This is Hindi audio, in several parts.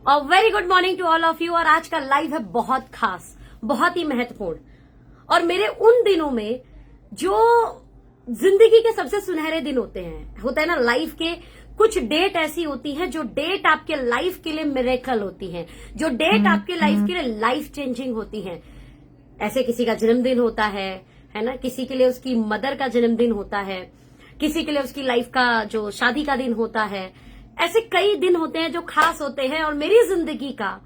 और very good morning to all of you. और आज का लाइव है बहुत खास, बहुत ही महत्वपूर्ण और मेरे उन दिनों में जो जिंदगी के सबसे सुनहरे दिन होते हैं। होता है ना, लाइफ के कुछ डेट ऐसी होती हैं जो डेट आपके लाइफ के लिए मिरेकल होती हैं, जो डेट आपके लाइफ के लिए लाइफ चेंजिंग होती हैं। ऐसे किसी का जन्मदिन होता है ना, किसी के लिए उसकी मदर का जन्मदिन होता है, किसी के लिए उसकी लाइफ का जो शादी का दिन होता है। ऐसे कई दिन होते हैं जो खास होते हैं और मेरी जिंदगी का,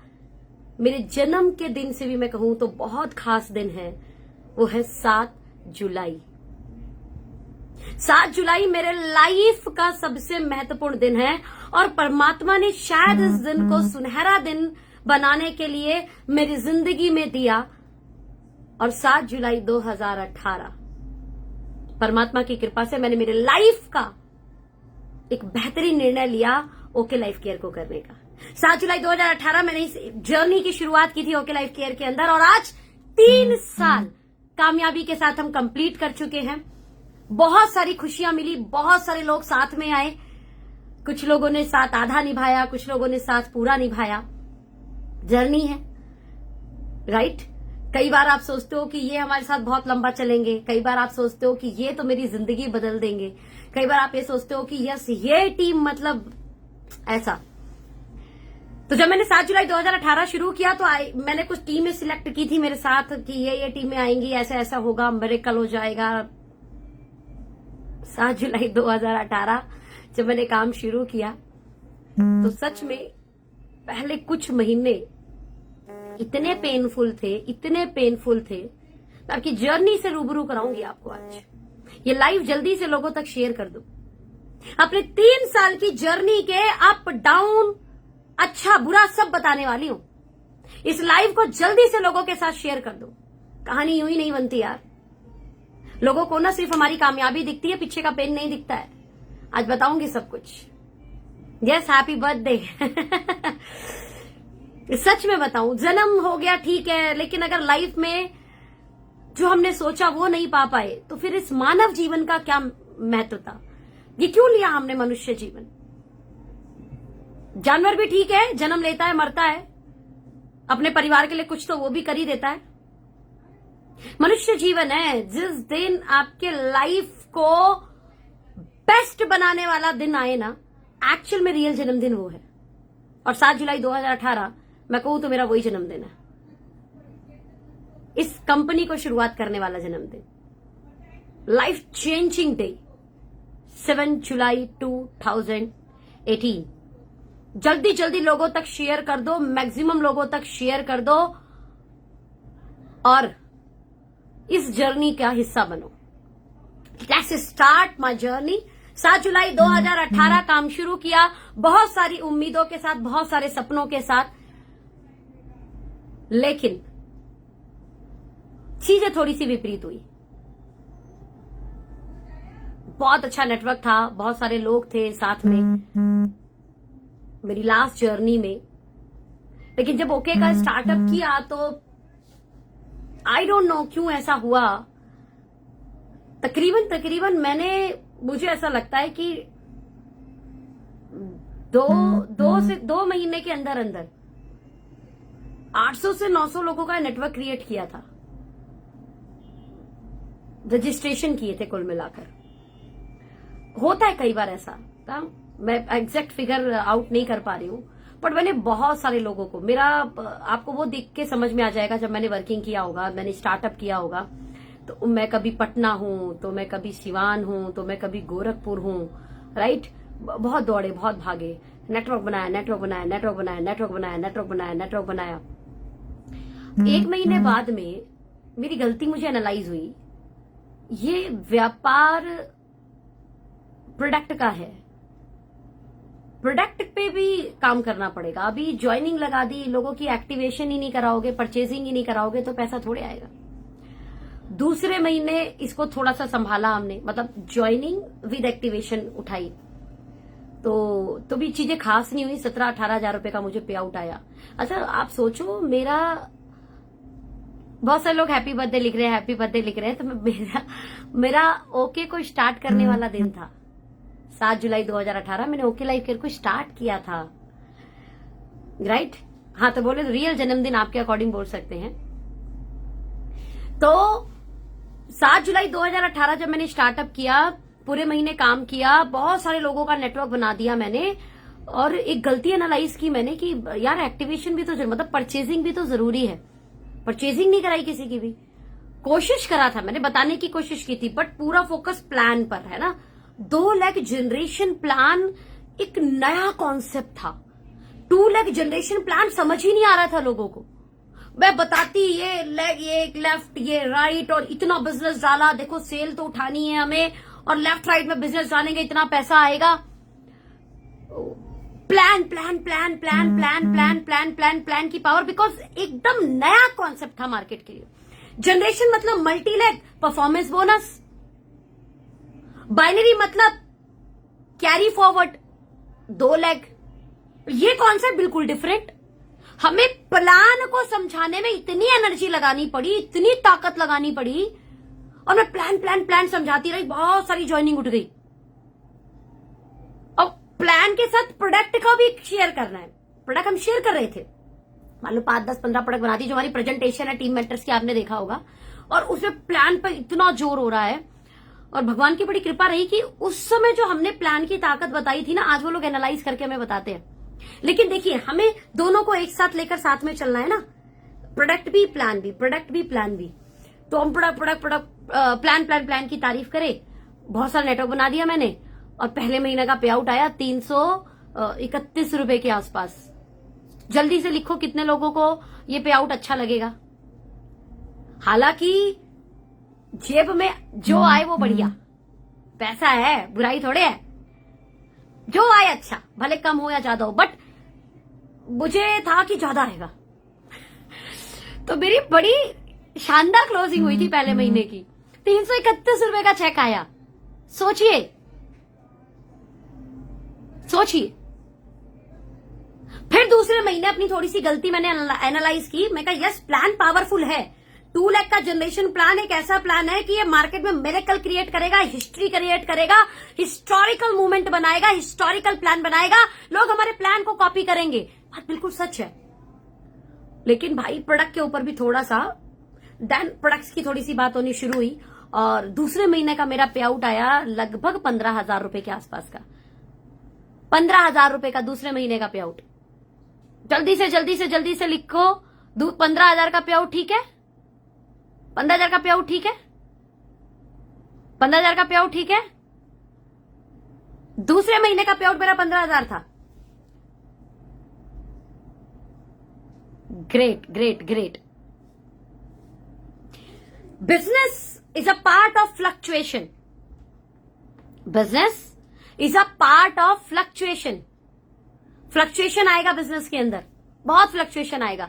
मेरे जन्म के दिन से भी मैं कहूं तो बहुत खास दिन है, वो है 7 जुलाई। 7 जुलाई मेरे लाइफ का सबसे महत्वपूर्ण दिन है और परमात्मा ने शायद इस दिन को सुनहरा दिन बनाने के लिए मेरी जिंदगी में दिया। और 7 जुलाई 2018 परमात्मा की कृपा से मैंने मेरे लाइफ का एक बेहतरीन निर्णय लिया ओके लाइफ केयर को करने का। 7 जुलाई 2018 मैंने इस जर्नी की शुरुआत की थी ओके लाइफ केयर के अंदर और आज 3 साल कामयाबी के साथ हम कंप्लीट कर चुके हैं। बहुत सारी खुशियां मिली, बहुत सारे लोग साथ में आए, कुछ लोगों ने साथ आधा निभाया, कुछ लोगों ने साथ पूरा निभाया। जर्नी है, राइट। कई बार आप सोचते हो कि ये हमारे साथ बहुत लंबा चलेंगे, कई बार आप सोचते हो कि ये तो मेरी जिंदगी बदल देंगे, कई बार आप ये सोचते हो कि यस ये टीम मतलब ऐसा। तो जब मैंने 7 जुलाई 2018 शुरू किया तो मैंने कुछ टीमें सिलेक्ट की थी मेरे साथ कि ये टीमें आएंगी, ऐसा ऐसा होगा, मिरेकल हो जाएगा। 7 जुलाई 2018 जब मैंने काम शुरू किया तो सच में पहले कुछ महीने इतने पेनफुल थे, इतने पेनफुल थे। आपकी जर्नी से रूबरू कराऊंगी आपको आज। ये लाइव जल्दी से लोगों तक शेयर कर दो। अपने 3 साल की जर्नी के अप डाउन, अच्छा बुरा सब बताने वाली हूं। इस लाइव को जल्दी से लोगों के साथ शेयर कर दो। कहानी यूं ही नहीं बनती यार। लोगों को ना सिर्फ हमारी कामयाबी दिखती है, पीछे का पेन नहीं दिखता है। आज बताऊंगी सब कुछ। Yes, happy birthday. सच में बताऊं, जन्म हो गया ठीक है, लेकिन अगर लाइफ में जो हमने सोचा वो नहीं पा पाए तो फिर इस मानव जीवन का क्या महत्व था। ये क्यों लिया हमने मनुष्य जीवन। जानवर भी ठीक है, जन्म लेता है, मरता है, अपने परिवार के लिए कुछ तो वो भी कर ही देता है। मनुष्य जीवन है, जिस दिन आपके लाइफ को बेस्ट बनाने वाला दिन आए ना, एक्चुअल में रियल जन्मदिन वो है। और 7 जुलाई 2018 मैं कहूं तो मेरा वही जन्मदिन है, इस कंपनी को शुरुआत करने वाला जन्मदिन, लाइफ चेंजिंग डे 7 जुलाई 2018। जल्दी जल्दी लोगों तक शेयर कर दो, मैक्सिमम लोगों तक शेयर कर दो और इस जर्नी का हिस्सा बनो। Let's start my journey. 7 जुलाई 2018 काम शुरू किया, बहुत सारी उम्मीदों के साथ, बहुत सारे सपनों के साथ, लेकिन चीजें थोड़ी सी विपरीत हुई। बहुत अच्छा नेटवर्क था, बहुत सारे लोग थे साथ में मेरी लास्ट जर्नी में, लेकिन जब ओके का स्टार्टअप किया तो आई डोंट नो क्यों ऐसा हुआ। तकरीबन मुझे ऐसा लगता है कि 2 महीने के अंदर 800 से 900 लोगों का नेटवर्क क्रिएट किया था, रजिस्ट्रेशन किए थे कुल मिलाकर। होता है कई बार ऐसा, मैं एग्जैक्ट फिगर आउट नहीं कर पा रही हूं, बट मैंने बहुत सारे लोगों को, मेरा आपको वो देख के समझ में आ जाएगा जब मैंने वर्किंग किया होगा, मैंने स्टार्टअप किया होगा, तो मैं कभी पटना हूं, तो मैं कभी सिवान हूं, तो मैं कभी गोरखपुर हूं, राइट। बहुत दौड़े, बहुत भागे, नेटवर्क बनाया, नेटवर्क बनाया, नेटवर्क बनाया, नेटवर्क बनाया, नेटवर्क बनाया, नेटवर्क बनाया। 1 महीने बाद में मेरी गलती मुझे एनालाइज हुई। ये व्यापार प्रोडक्ट का है, प्रोडक्ट पे भी काम करना पड़ेगा। अभी ज्वाइनिंग लगा दी, लोगों की एक्टिवेशन ही नहीं कराओगे, परचेजिंग ही नहीं कराओगे तो पैसा थोड़े आएगा। दूसरे महीने इसको थोड़ा सा संभाला हमने, मतलब ज्वाइनिंग विद एक्टिवेशन उठाई, तो भी चीजें खास नहीं हुई। 17-18 हजार रुपए का मुझे पे आउट आया। अच्छा आप सोचो, मेरा बहुत सारे लोग हैप्पी बर्थडे लिख रहे हैं, हैप्पी बर्थडे लिख रहे हैं, तो मेरा ओके को स्टार्ट करने वाला दिन था 7 जुलाई 2018। मैंने ओके लाइफ केयर को स्टार्ट किया था। राइट? हाँ, तो बोले रियल जन्मदिन आपके अकॉर्डिंग बोल सकते हैं। तो 7 जुलाई 2018 जब मैंने स्टार्टअप किया, पूरे महीने काम किया, बहुत सारे लोगों का नेटवर्क बना दिया मैंने, और एक गलती एनालाइज की मैंने कि यार एक्टिवेशन भी तो मतलब परचेजिंग भी तो जरूरी है। परचेजिंग नहीं कराई किसी की भी, कोशिश करा था मैंने, बताने की कोशिश की थी, बट पूरा फोकस प्लान पर है ना। 2 लाख जनरेशन प्लान एक नया कॉन्सेप्ट था। 2 लाख जनरेशन प्लान समझ ही नहीं आ रहा था लोगों को। मैं बताती ये लेग, ये लेफ्ट, ये राइट, और इतना बिजनेस डाला, देखो सेल तो उठानी है हमें, और लेफ्ट राइट में बिजनेस डालेंगे इतना पैसा आएगा। Plan plan plan plan plan plan plan plan plan की पावर, बिकॉज एकदम नया कॉन्सेप्ट था मार्केट के लिए। जनरेशन मतलब multi leg performance bonus, binary मतलब कैरी फॉरवर्ड 2 लेग, ये कॉन्सेप्ट बिल्कुल डिफरेंट। हमें प्लान को समझाने में इतनी एनर्जी लगानी पड़ी, इतनी ताकत लगानी पड़ी, और मैं प्लान प्लान प्लान समझाती रही, बहुत सारी ज्वाइनिंग उठ गई। और प्लान के साथ प्रोडक्ट का भी शेयर करना है। प्रोडक्ट हम शेयर कर रहे थे, मान लो 5, 10, 15 प्रोडक्ट बनाती, जो हमारी प्रेजेंटेशन है टीम मेंटर्स की, आपने देखा होगा, और उसमें प्लान पर इतना जोर हो रहा है। और भगवान की बड़ी कृपा रही कि उस समय जो हमने प्लान की ताकत बताई थी ना, आज वो लोग एनालाइज करके हमें बताते हैं। लेकिन देखिए, हमें दोनों को एक साथ लेकर साथ में चलना है ना, प्रोडक्ट भी प्लान भी, प्रोडक्ट भी प्लान भी। तो हम प्रोडक्ट प्लान प्लान प्लान की तारीफ करें, बहुत सारा नेटवर्क बना दिया मैंने, और पहले महीने का पे आउट आया 331 रुपए के आसपास। जल्दी से लिखो कितने लोगों को ये पे आउट अच्छा लगेगा। हालांकि जेब में जो आए वो बढ़िया, पैसा है, बुराई थोड़े है, जो आए अच्छा, भले कम हो या ज्यादा हो, बट मुझे था कि ज्यादा आएगा। तो मेरी बड़ी शानदार क्लोजिंग हुई थी पहले महीने की। 331 रुपए का चेक आया। सोचिए सोचिए। फिर दूसरे महीने अपनी थोड़ी सी गलती मैंने एनालाइज की। मैं कहा यस, प्लान पावरफुल है। 2 लाख का जनरेशन प्लान एक ऐसा प्लान है कि ये मार्केट में मिरेकल क्रिएट करेगा, हिस्ट्री क्रिएट करेगा, हिस्टोरिकल मूवमेंट बनाएगा, हिस्टोरिकल प्लान बनाएगा, लोग हमारे प्लान को कॉपी करेंगे। बात बिल्कुल सच है। लेकिन भाई प्रोडक्ट के ऊपर भी थोड़ा सा, देन प्रोडक्ट्स की थोड़ी सी बात होनी शुरू हुई, और दूसरे महीने का मेरा पे आउट आया लगभग 15,000 रुपए के आसपास का। 15,000 रुपए का दूसरे महीने का पे आउट। जल्दी से लिखो, 15,000 का पे आउट ठीक है? 15,000 का पे आउट ठीक है? 15,000 का पे आउट ठीक है? दूसरे महीने का पे आउट मेरा 15,000 था। Great great great. Business is a part of fluctuation. Business is a part of fluctuation. Fluctuation आएगा बिजनेस के अंदर, बहुत फ्लक्चुएशन आएगा।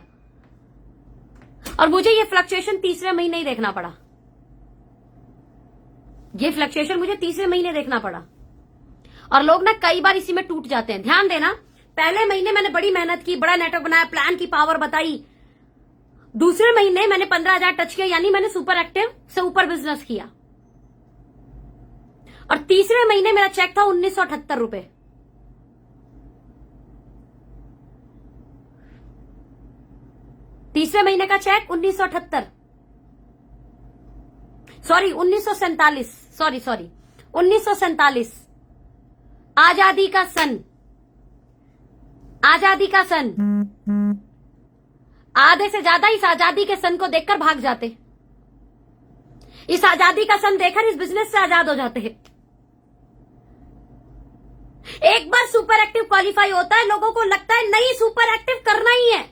और मुझे ये फ्लक्चुएशन तीसरे महीने ही देखना पड़ा। ये फ्लक्चुएशन मुझे तीसरे महीने देखना पड़ा। और लोग ना कई बार इसी में टूट जाते हैं। ध्यान देना, पहले महीने मैंने बड़ी मेहनत की, बड़ा नेटवर्क बनाया, प्लान की पावर बताई। दूसरे महीने मैंने 15,000 टच किया, यानी मैंने सुपर एक्टिव से ऊपर बिजनेस किया। और तीसरे महीने मेरा चेक था 1978 रुपए। तीसरे महीने का चेक 1978, सॉरी 1947, सॉरी 1947। आजादी का सन, आजादी का सन। आधे से ज्यादा इस आजादी के सन को देखकर भाग जाते, इस आजादी का सन देखकर इस बिजनेस से आजाद हो जाते हैं। एक बार सुपर एक्टिव क्वालिफाई होता है, लोगों को लगता है नहीं सुपर एक्टिव करना ही है,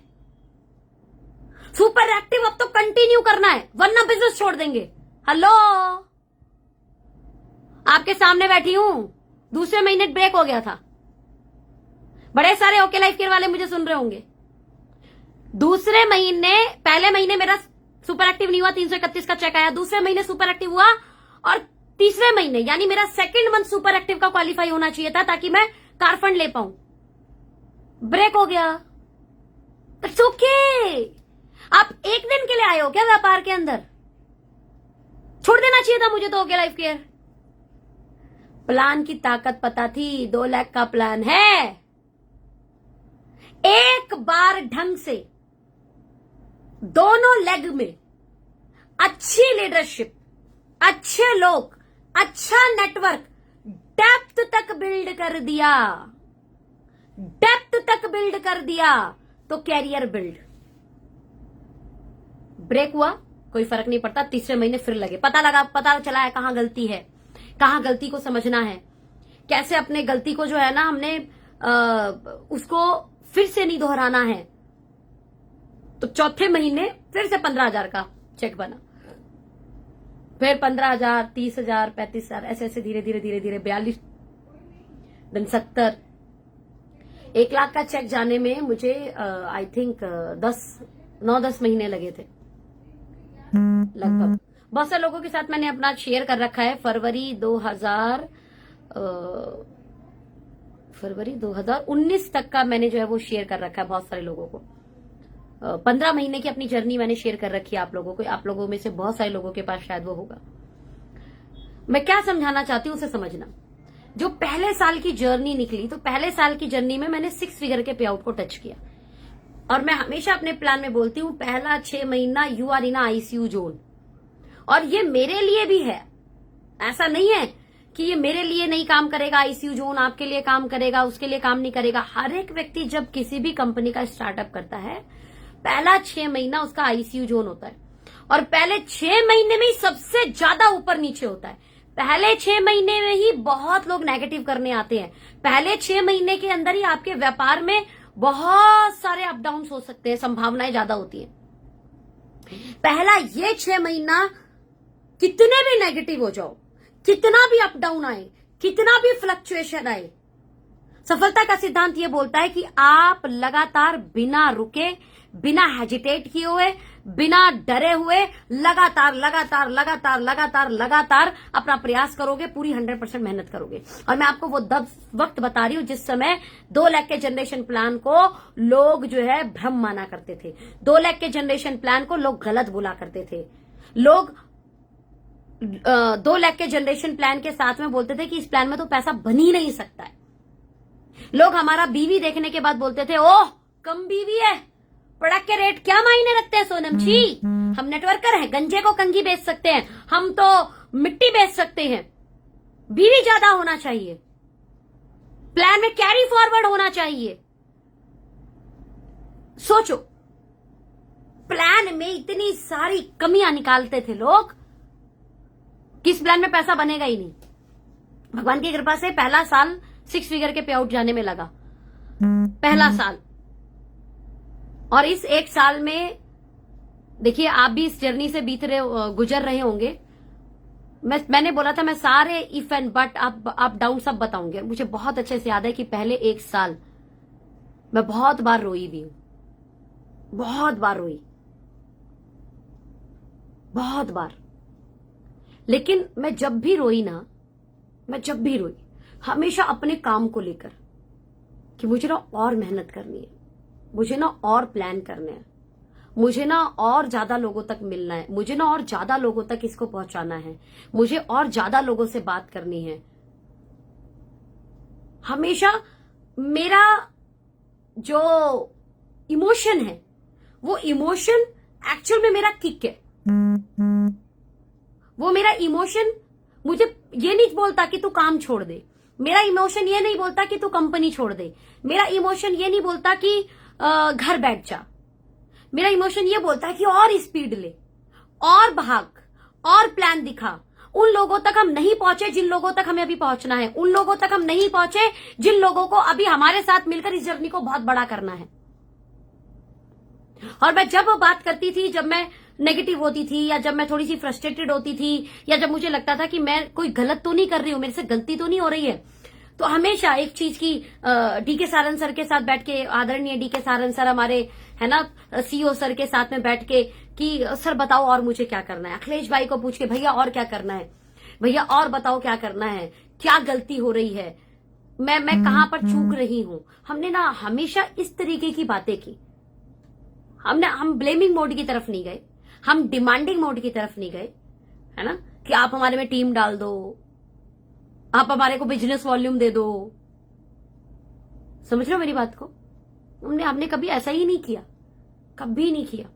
सुपर एक्टिव अब तो कंटिन्यू करना है, वरना बिजनेस छोड़ देंगे। हेलो, आपके सामने बैठी हूं, दूसरे महीने ब्रेक हो गया था। बड़े सारे ओके लाइफ केयर वाले मुझे सुन रहे होंगे। दूसरे महीने, पहले महीने मेरा सुपर एक्टिव नहीं हुआ, 331 का चेक आया। दूसरे महीने सुपर एक्टिव हुआ, और तीसरे महीने यानी मेरा सेकंड मंथ सुपर एक्टिव का क्वालिफाई होना चाहिए था, ताकि मैं कार फंड ले पाऊं। ब्रेक हो गया। It's okay. आप एक दिन के लिए आए हो क्या व्यापार के अंदर? छोड़ देना चाहिए था मुझे तो ओके लाइफ केयर। प्लान की ताकत पता थी, 2 लाख का प्लान है, एक बार ढंग से दोनों लेग में अच्छी लीडरशिप, अच्छे लोग, अच्छा नेटवर्क, डेप्थ तक बिल्ड कर दिया, डेप्थ तक बिल्ड कर दिया, तो कैरियर बिल्ड। ब्रेक हुआ कोई फर्क नहीं पड़ता, तीसरे महीने फिर लगे, पता चला है कहां गलती है, कहां गलती को समझना है, कैसे अपने गलती को जो है ना हमने उसको फिर से नहीं दोहराना है। तो चौथे महीने फिर से 15,000 का चेक बना, फिर 15,000, 30,000, 35,000, ऐसे ऐसे धीरे धीरे धीरे धीरे 42, देन 70, 1,00,000 का चेक जाने में मुझे आई थिंक 9-10 महीने लगे थे लगभग। बहुत से लोगों के साथ मैंने अपना शेयर कर रखा है। फरवरी 2019 तक का मैंने जो है वो शेयर कर रखा है बहुत सारे लोगों को। 15 महीने की अपनी जर्नी मैंने शेयर कर रखी है आप लोगों को। आप लोगों में से बहुत सारे लोगों के पास शायद वो होगा। मैं क्या समझाना चाहती हूं उसे समझना। जो पहले साल की जर्नी निकली, तो पहले साल की जर्नी में मैंने 6 फिगर के पे आउट को टच किया। और मैं हमेशा अपने प्लान में बोलती हूं, पहला 6 महीना you are in ICU zone. और ये मेरे लिए भी है, ऐसा नहीं है कि ये मेरे लिए नहीं काम करेगा, आईसीयू जोन आपके लिए काम करेगा, उसके लिए काम नहीं करेगा। हर एक व्यक्ति जब किसी भी कंपनी का स्टार्टअप करता है, पहला 6 महीना उसका आईसीयू जोन होता है। और पहले 6 महीने में ही सबसे ज्यादा ऊपर नीचे होता है। पहले 6 महीने में ही बहुत लोग नेगेटिव करने आते हैं। पहले 6 महीने के अंदर ही आपके व्यापार में बहुत सारे अप डाउन हो सकते हैं, संभावनाएं ज्यादा होती है। पहला ये 6 महीना कितने भी नेगेटिव हो जाओ, कितना भी अप डाउन आए, कितना भी फ्लक्चुएशन आए, सफलता का सिद्धांत ये बोलता है कि आप लगातार बिना रुके, बिना हेजिटेट किए हुए, बिना डरे हुए लगातार लगातार लगातार लगातार लगातार अपना प्रयास करोगे, पूरी 100% मेहनत करोगे। और मैं आपको वो वक्त बता रही हूं जिस समय 2 लाख के जनरेशन प्लान को लोग जो है भ्रम माना करते थे। 2 लाख के जनरेशन प्लान को लोग गलत बोला करते थे। लोग 2 लाख के जनरेशन प्लान के साथ में बोलते थे कि इस प्लान में तो पैसा बन ही नहीं सकता है। लोग हमारा बीवी देखने के बाद बोलते थे, ओह कम बीवी है, प्रोडक्ट के रेट क्या मायने रखते हैं सोनम जी, हम नेटवर्कर हैं, गंजे को कंघी बेच सकते हैं, हम तो मिट्टी बेच सकते हैं। बीवी ज्यादा होना चाहिए, प्लान में कैरी फॉरवर्ड होना चाहिए। सोचो, प्लान में इतनी सारी कमियां निकालते थे लोग कि इस प्लान में पैसा बनेगा ही नहीं। भगवान की कृपा से पहला साल 6 फिगर के पे आउट जाने में लगा, पहला साल। और इस 1 साल में देखिए आप भी इस जर्नी से गुजर रहे होंगे। मैंने बोला था मैं सारे if and but up down सब बताऊंगी। मुझे बहुत अच्छे से याद है कि पहले 1 साल मैं बहुत बार रोई भी हूं, बहुत बार रोई, बहुत बार। लेकिन मैं जब भी रोई, हमेशा अपने काम को लेकर कि मुझे ना और मेहनत करनी है, मुझे ना और प्लान करने हैं, मुझे ना और ज्यादा लोगों तक मिलना है, मुझे ना और ज्यादा लोगों तक इसको पहुंचाना है, मुझे और ज्यादा लोगों से बात करनी है। हमेशा मेरा जो इमोशन है, वो इमोशन एक्चुअल में मेरा किक है। वो मेरा इमोशन मुझे ये नहीं बोलता कि तू काम छोड़ दे, मेरा इमोशन ये नहीं बोलता कि तू कंपनी छोड़ दे, मेरा इमोशन ये नहीं बोलता कि घर बैठ जा। मेरा इमोशन ये बोलता है कि और स्पीड ले, और भाग, और प्लान दिखा। उन लोगों तक हम नहीं पहुंचे जिन लोगों तक हमें अभी पहुंचना है, उन लोगों तक हम नहीं पहुंचे जिन लोगों को अभी हमारे साथ मिलकर इस जर्नी को बहुत बड़ा करना है। और मैं जब बात करती थी, जब मैं नेगेटिव होती थी, या जब मैं थोड़ी सी फ्रस्ट्रेटेड होती थी, या जब मुझे लगता था कि मैं कोई गलत तो नहीं कर रही हूं, मेरे से गलती तो नहीं हो रही है, तो हमेशा एक चीज की डीके सारन सर के साथ बैठ के, आदरणीय डीके सारन सर हमारे है ना सीईओ सर के साथ में बैठ के कि सर बताओ और मुझे क्या करना है। अखिलेश भाई को पूछ के भैया और क्या करना है, भैया और बताओ क्या करना है, क्या गलती हो रही है, मैं कहां पर चूक रही हूं। हमने ना हमेशा इस तरीके की बातें की। हम ब्लेमिंग मोड की तरफ नहीं गए, हम डिमांडिंग मोड की तरफ नहीं गए, है ना, कि आप हमारे में टीम डाल दो, आप हमारे को बिजनेस वॉल्यूम दे दो। समझ रहे हो मेरी बात को? हमने कभी ऐसा ही नहीं किया, कभी नहीं किया।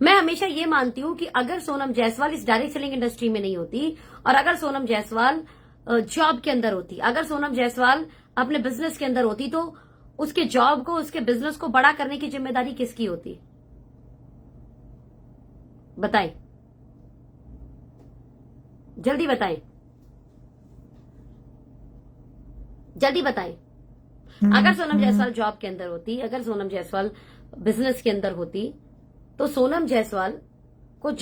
मैं हमेशा ये मानती हूं कि अगर सोनम जायसवाल इस डायरेक्ट सेलिंग इंडस्ट्री में नहीं होती और अगर सोनम जायसवाल जॉब के अंदर होती, अगर सोनम जायसवाल अपने बिजनेस के अंदर होती, तो उसके जॉब को, उसके बिजनेस को बड़ा करने की जिम्मेदारी किसकी होती? बताएं, जल्दी बताएं, जल्दी बताएं। अगर सोनम जायसवाल जॉब के अंदर होती, अगर सोनम जायसवाल बिजनेस के अंदर होती, तो सोनम जायसवाल को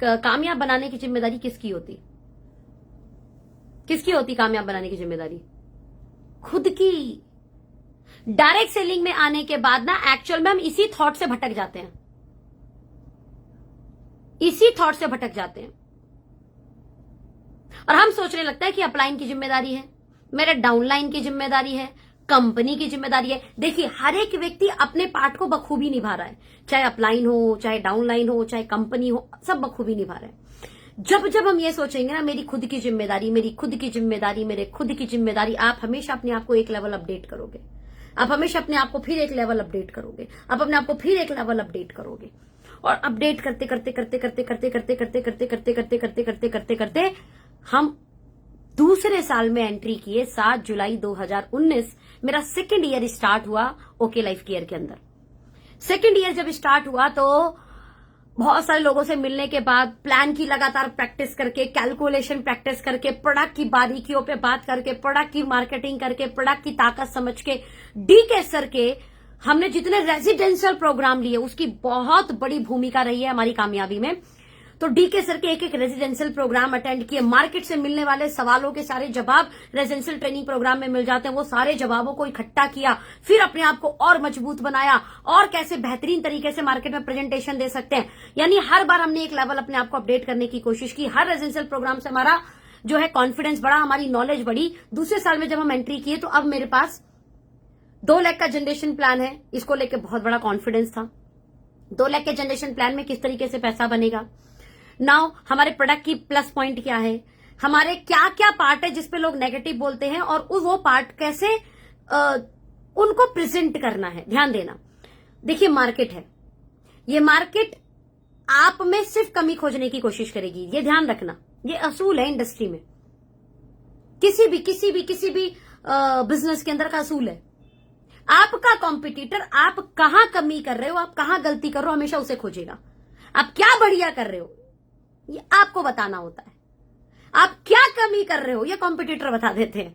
कामयाब बनाने की जिम्मेदारी किसकी होती? किसकी होती कामयाब बनाने की जिम्मेदारी? खुद की। डायरेक्ट सेलिंग में आने के बाद ना एक्चुअल में हम इसी थॉट से भटक जाते हैं, इसी थॉट से भटक जाते हैं और हम सोचने लगता है कि अपलाइन की जिम्मेदारी है, मेरे डाउनलाइन की जिम्मेदारी है, कंपनी की जिम्मेदारी है। देखिए, हर एक व्यक्ति अपने पार्ट को बखूबी निभा रहा है, चाहे अपलाइन हो, चाहे डाउनलाइन हो, चाहे कंपनी हो, सब बखूबी निभा रहे हैं। जब जब हम ये सोचेंगे ना मेरी खुद की जिम्मेदारी, मेरी खुद की जिम्मेदारी, मेरे खुद की जिम्मेदारी, आप हमेशा अपने आप को एक लेवल अपडेट करोगे, आप हमेशा अपने आप को फिर एक लेवल अपडेट करोगे, आप अपने आप को फिर एक लेवल अपडेट करोगे और अपडेट करते करते करते करते करते करते करते करते करते करते करते करते करते करते हम दूसरे साल में एंट्री किए। 7 जुलाई 2019 मेरा सेकेंड ईयर स्टार्ट हुआ ओके लाइफ केयर के अंदर। सेकेंड ईयर जब स्टार्ट हुआ तो बहुत सारे लोगों से मिलने के बाद, प्लान की लगातार प्रैक्टिस करके, कैलकुलेशन प्रैक्टिस करके, प्रोडक्ट की बारीकियों पे बात करके, प्रोडक्ट की मार्केटिंग करके, प्रोडक्ट की ताकत समझ के, डीके सर के हमने जितने रेजिडेंशियल प्रोग्राम लिए उसकी बहुत बड़ी भूमिका रही है हमारी कामयाबी में। तो डीके सर के एक एक रेजिडेंशियल प्रोग्राम अटेंड किए, मार्केट से मिलने वाले सवालों के सारे जवाब रेजिडेंशियल ट्रेनिंग प्रोग्राम में मिल जाते हैं, वो सारे जवाबों को इकट्ठा किया, फिर अपने आप को और मजबूत बनाया और कैसे बेहतरीन तरीके से मार्केट में प्रेजेंटेशन दे सकते हैं। यानी हर बार हमने एक लेवल अपने आप को अपडेट करने की कोशिश की। हर रेजिडेंशियल प्रोग्राम से हमारा जो है कॉन्फिडेंस बढ़ा, हमारी नॉलेज बढ़ी। दूसरे साल में जब हम एंट्री किए तो अब मेरे पास 2 लाख का जनरेशन प्लान है, इसको लेकर बहुत बड़ा कॉन्फिडेंस था। 2 लाख के जनरेशन प्लान में किस तरीके से पैसा बनेगा, नाउ हमारे प्रोडक्ट की प्लस पॉइंट क्या है, हमारे क्या क्या पार्ट है जिसपे लोग नेगेटिव बोलते हैं और वो पार्ट कैसे उनको प्रेजेंट करना है। ध्यान देना, देखिए मार्केट है, ये मार्केट आप में सिर्फ कमी खोजने की कोशिश करेगी, ये ध्यान रखना, ये असूल है इंडस्ट्री में, किसी भी बिजनेस के अंदर का असूल है। आपका कॉम्पिटिटर आप कहां कमी कर रहे हो, आप कहां गलती कर रहे हो, हमेशा उसे खोजेगा। आप क्या बढ़िया कर रहे हो ये आपको बताना होता है, आप क्या कमी कर रहे हो ये कॉम्पिटिटर बता देते हैं,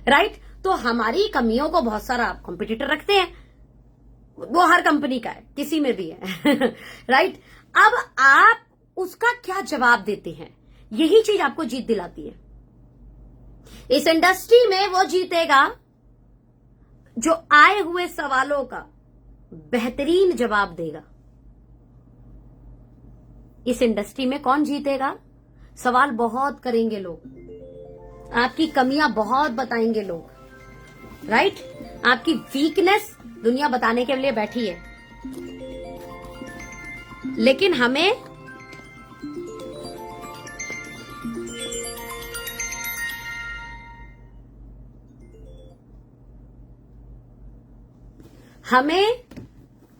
राइट। तो हमारी कमियों को बहुत सारा कॉम्पिटिटर रखते हैं, वो हर कंपनी का है, किसी में भी है राइट। अब आप उसका क्या जवाब देते हैं, यही चीज आपको जीत दिलाती है। इस इंडस्ट्री में वो जीतेगा जो आए हुए सवालों का बेहतरीन जवाब देगा। इस इंडस्ट्री में कौन जीतेगा, सवाल बहुत करेंगे लोग, आपकी कमियां बहुत बताएंगे लोग, राइट। आपकी वीकनेस दुनिया बताने के लिए बैठी है, लेकिन हमें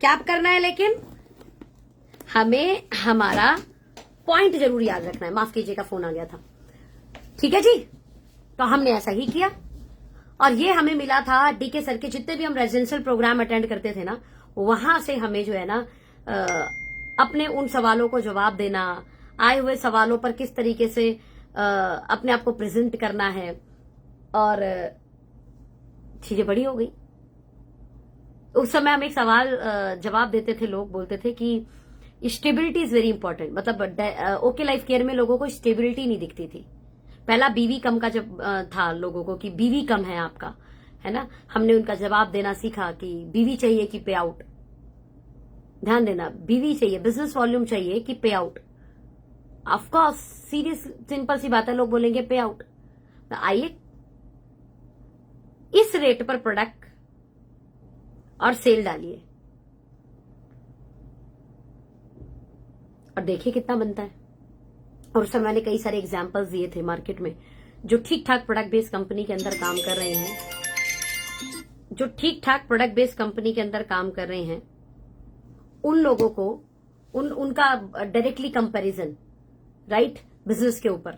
क्या करना है, लेकिन हमें हमारा पॉइंट जरूर याद रखना है। माफ कीजिएगा, फोन आ गया था, ठीक है जी। तो हमने ऐसा ही किया और ये हमें मिला था डीके सर के जितने भी हम रेजिडेंशियल प्रोग्राम अटेंड करते थे ना, वहां से हमें जो है ना अपने उन सवालों को जवाब देना, आए हुए सवालों पर किस तरीके से अपने आप को प्रेजेंट करना है, और चीजें बड़ी हो गई। उस समय हम एक सवाल जवाब देते थे, लोग बोलते थे कि स्टेबिलिटी इज वेरी इंपॉर्टेंट। मतलब ओके लाइफ केयर में लोगों को स्टेबिलिटी नहीं दिखती थी। पहला बीवी कम का जब था लोगों को कि बीवी कम है आपका, है ना, हमने उनका जवाब देना सीखा कि बीवी चाहिए कि पे आउट। ध्यान देना, बीवी चाहिए, बिजनेस वॉल्यूम चाहिए कि पे आउट। ऑफकोर्स सीरियस सिंपल सी बात है, लोग बोलेंगे पे आउट। आइए इस रेट पर प्रोडक्ट और सेल डालिए और देखिए कितना बनता है। और उस समय मैंने कई सारे एग्जांपल्स दिए थे मार्केट में जो ठीक ठाक प्रोडक्ट बेस्ड कंपनी के अंदर काम कर रहे हैं, जो ठीक ठाक प्रोडक्ट बेस्ड कंपनी के अंदर काम कर रहे हैं उन लोगों को उनका डायरेक्टली कंपैरिजन, राइट, बिजनेस के ऊपर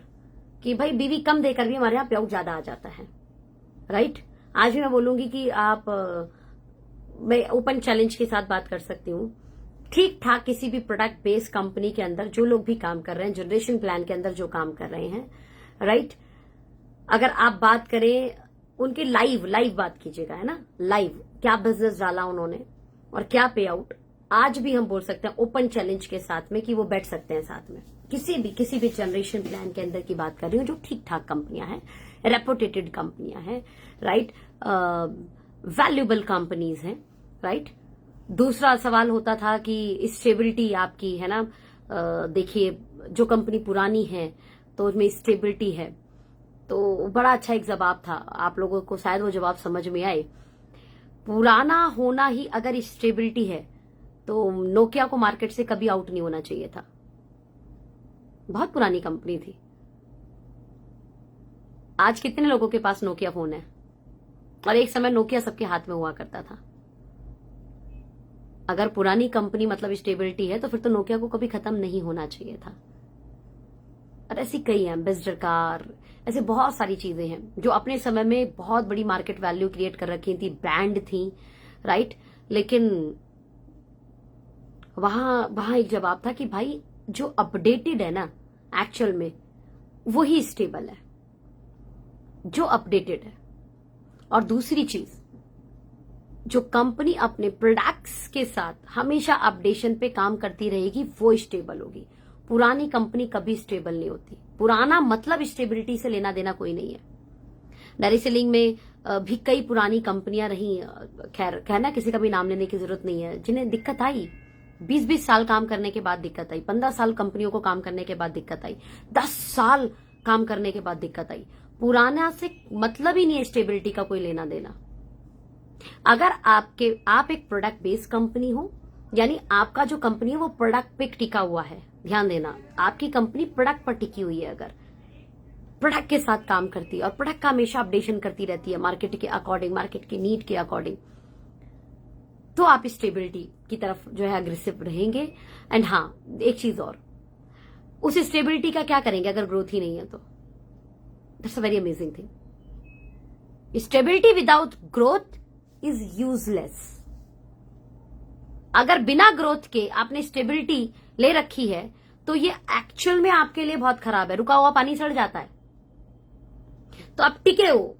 कि भाई बीवी कम देकर भी हमारे यहाँ पेआउट ज्यादा आ जाता है, राइट। आज भी मैं बोलूंगी कि आप मैं ओपन चैलेंज के साथ बात कर सकती हूँ, ठीक ठाक किसी भी प्रोडक्ट बेस्ड कंपनी के अंदर जो लोग भी काम कर रहे हैं, जनरेशन प्लान के अंदर जो काम कर रहे हैं, राइट, अगर आप बात करें उनके लाइव बात कीजिएगा, है ना, लाइव क्या बिजनेस डाला उन्होंने और क्या पे आउट, आज भी हम बोल सकते हैं ओपन चैलेंज के साथ में कि वो बैठ सकते हैं साथ में। किसी भी जनरेशन प्लान के अंदर की बात कर रही हूँ जो ठीक ठाक कंपनियां हैं, रेपुटेटेड कंपनियां हैं, राइट, वैल्यूएबल कंपनीज हैं, राइट। दूसरा सवाल होता था कि स्टेबिलिटी आपकी, है ना, देखिए जो कंपनी पुरानी है तो उसमें स्टेबिलिटी है, तो बड़ा अच्छा एक जवाब था, आप लोगों को शायद वो जवाब समझ में आए। पुराना होना ही अगर स्टेबिलिटी है तो नोकिया को मार्केट से कभी आउट नहीं होना चाहिए था, बहुत पुरानी कंपनी थी। आज कितने लोगों के पास नोकिया फोन है, और एक समय नोकिया सबके हाथ में हुआ करता था। अगर पुरानी कंपनी मतलब स्टेबिलिटी है तो फिर तो नोकिया को कभी खत्म नहीं होना चाहिए था। और ऐसी कई हैं, बेस्डर कार, ऐसे बहुत सारी चीजें हैं जो अपने समय में बहुत बड़ी मार्केट वैल्यू क्रिएट कर रखी थी, ब्रांड थी, राइट। लेकिन वहां एक जवाब था कि भाई जो अपडेटेड है ना एक्चुअल में वही स्टेबल है, जो अपडेटेड है। और दूसरी चीज, जो कंपनी अपने प्रोडक्ट्स के साथ हमेशा अपडेशन पे काम करती रहेगी वो स्टेबल होगी। पुरानी कंपनी कभी स्टेबल नहीं होती। पुराना मतलब स्टेबिलिटी से लेना देना कोई नहीं है। डायरेक्ट सेलिंग में भी कई पुरानी कंपनियां रही, खैर कहना किसी का भी नाम लेने की जरूरत नहीं है, जिन्हें दिक्कत आई, 20-20 साल काम करने के बाद दिक्कत आई, 15 साल कंपनियों को काम करने के बाद दिक्कत आई, 10 साल काम करने के बाद दिक्कत आई। पुराना से मतलब ही नहीं है स्टेबिलिटी का कोई लेना देना। अगर आप एक प्रोडक्ट बेस्ड कंपनी हो, यानी आपका जो कंपनी है वो प्रोडक्ट पे टिका हुआ है, ध्यान देना, आपकी कंपनी प्रोडक्ट पर टिकी हुई है, अगर प्रोडक्ट के साथ काम करती है और प्रोडक्ट का हमेशा अपडेशन करती रहती है मार्केट के अकॉर्डिंग, मार्केट की नीड के अकॉर्डिंग, तो आप स्टेबिलिटी की तरफ जो है अग्रेसिव रहेंगे। एंड हाँ, एक चीज और, उस स्टेबिलिटी का क्या करेंगे अगर ग्रोथ ही नहीं है तो? That's a very amazing thing. Stability without growth is useless. अगर बिना ग्रोथ के आपने स्टेबिलिटी ले रखी है तो ये एक्चुअल में आपके लिए बहुत खराब है। रुका हुआ पानी सड़ जाता है। तो आप टिके हो,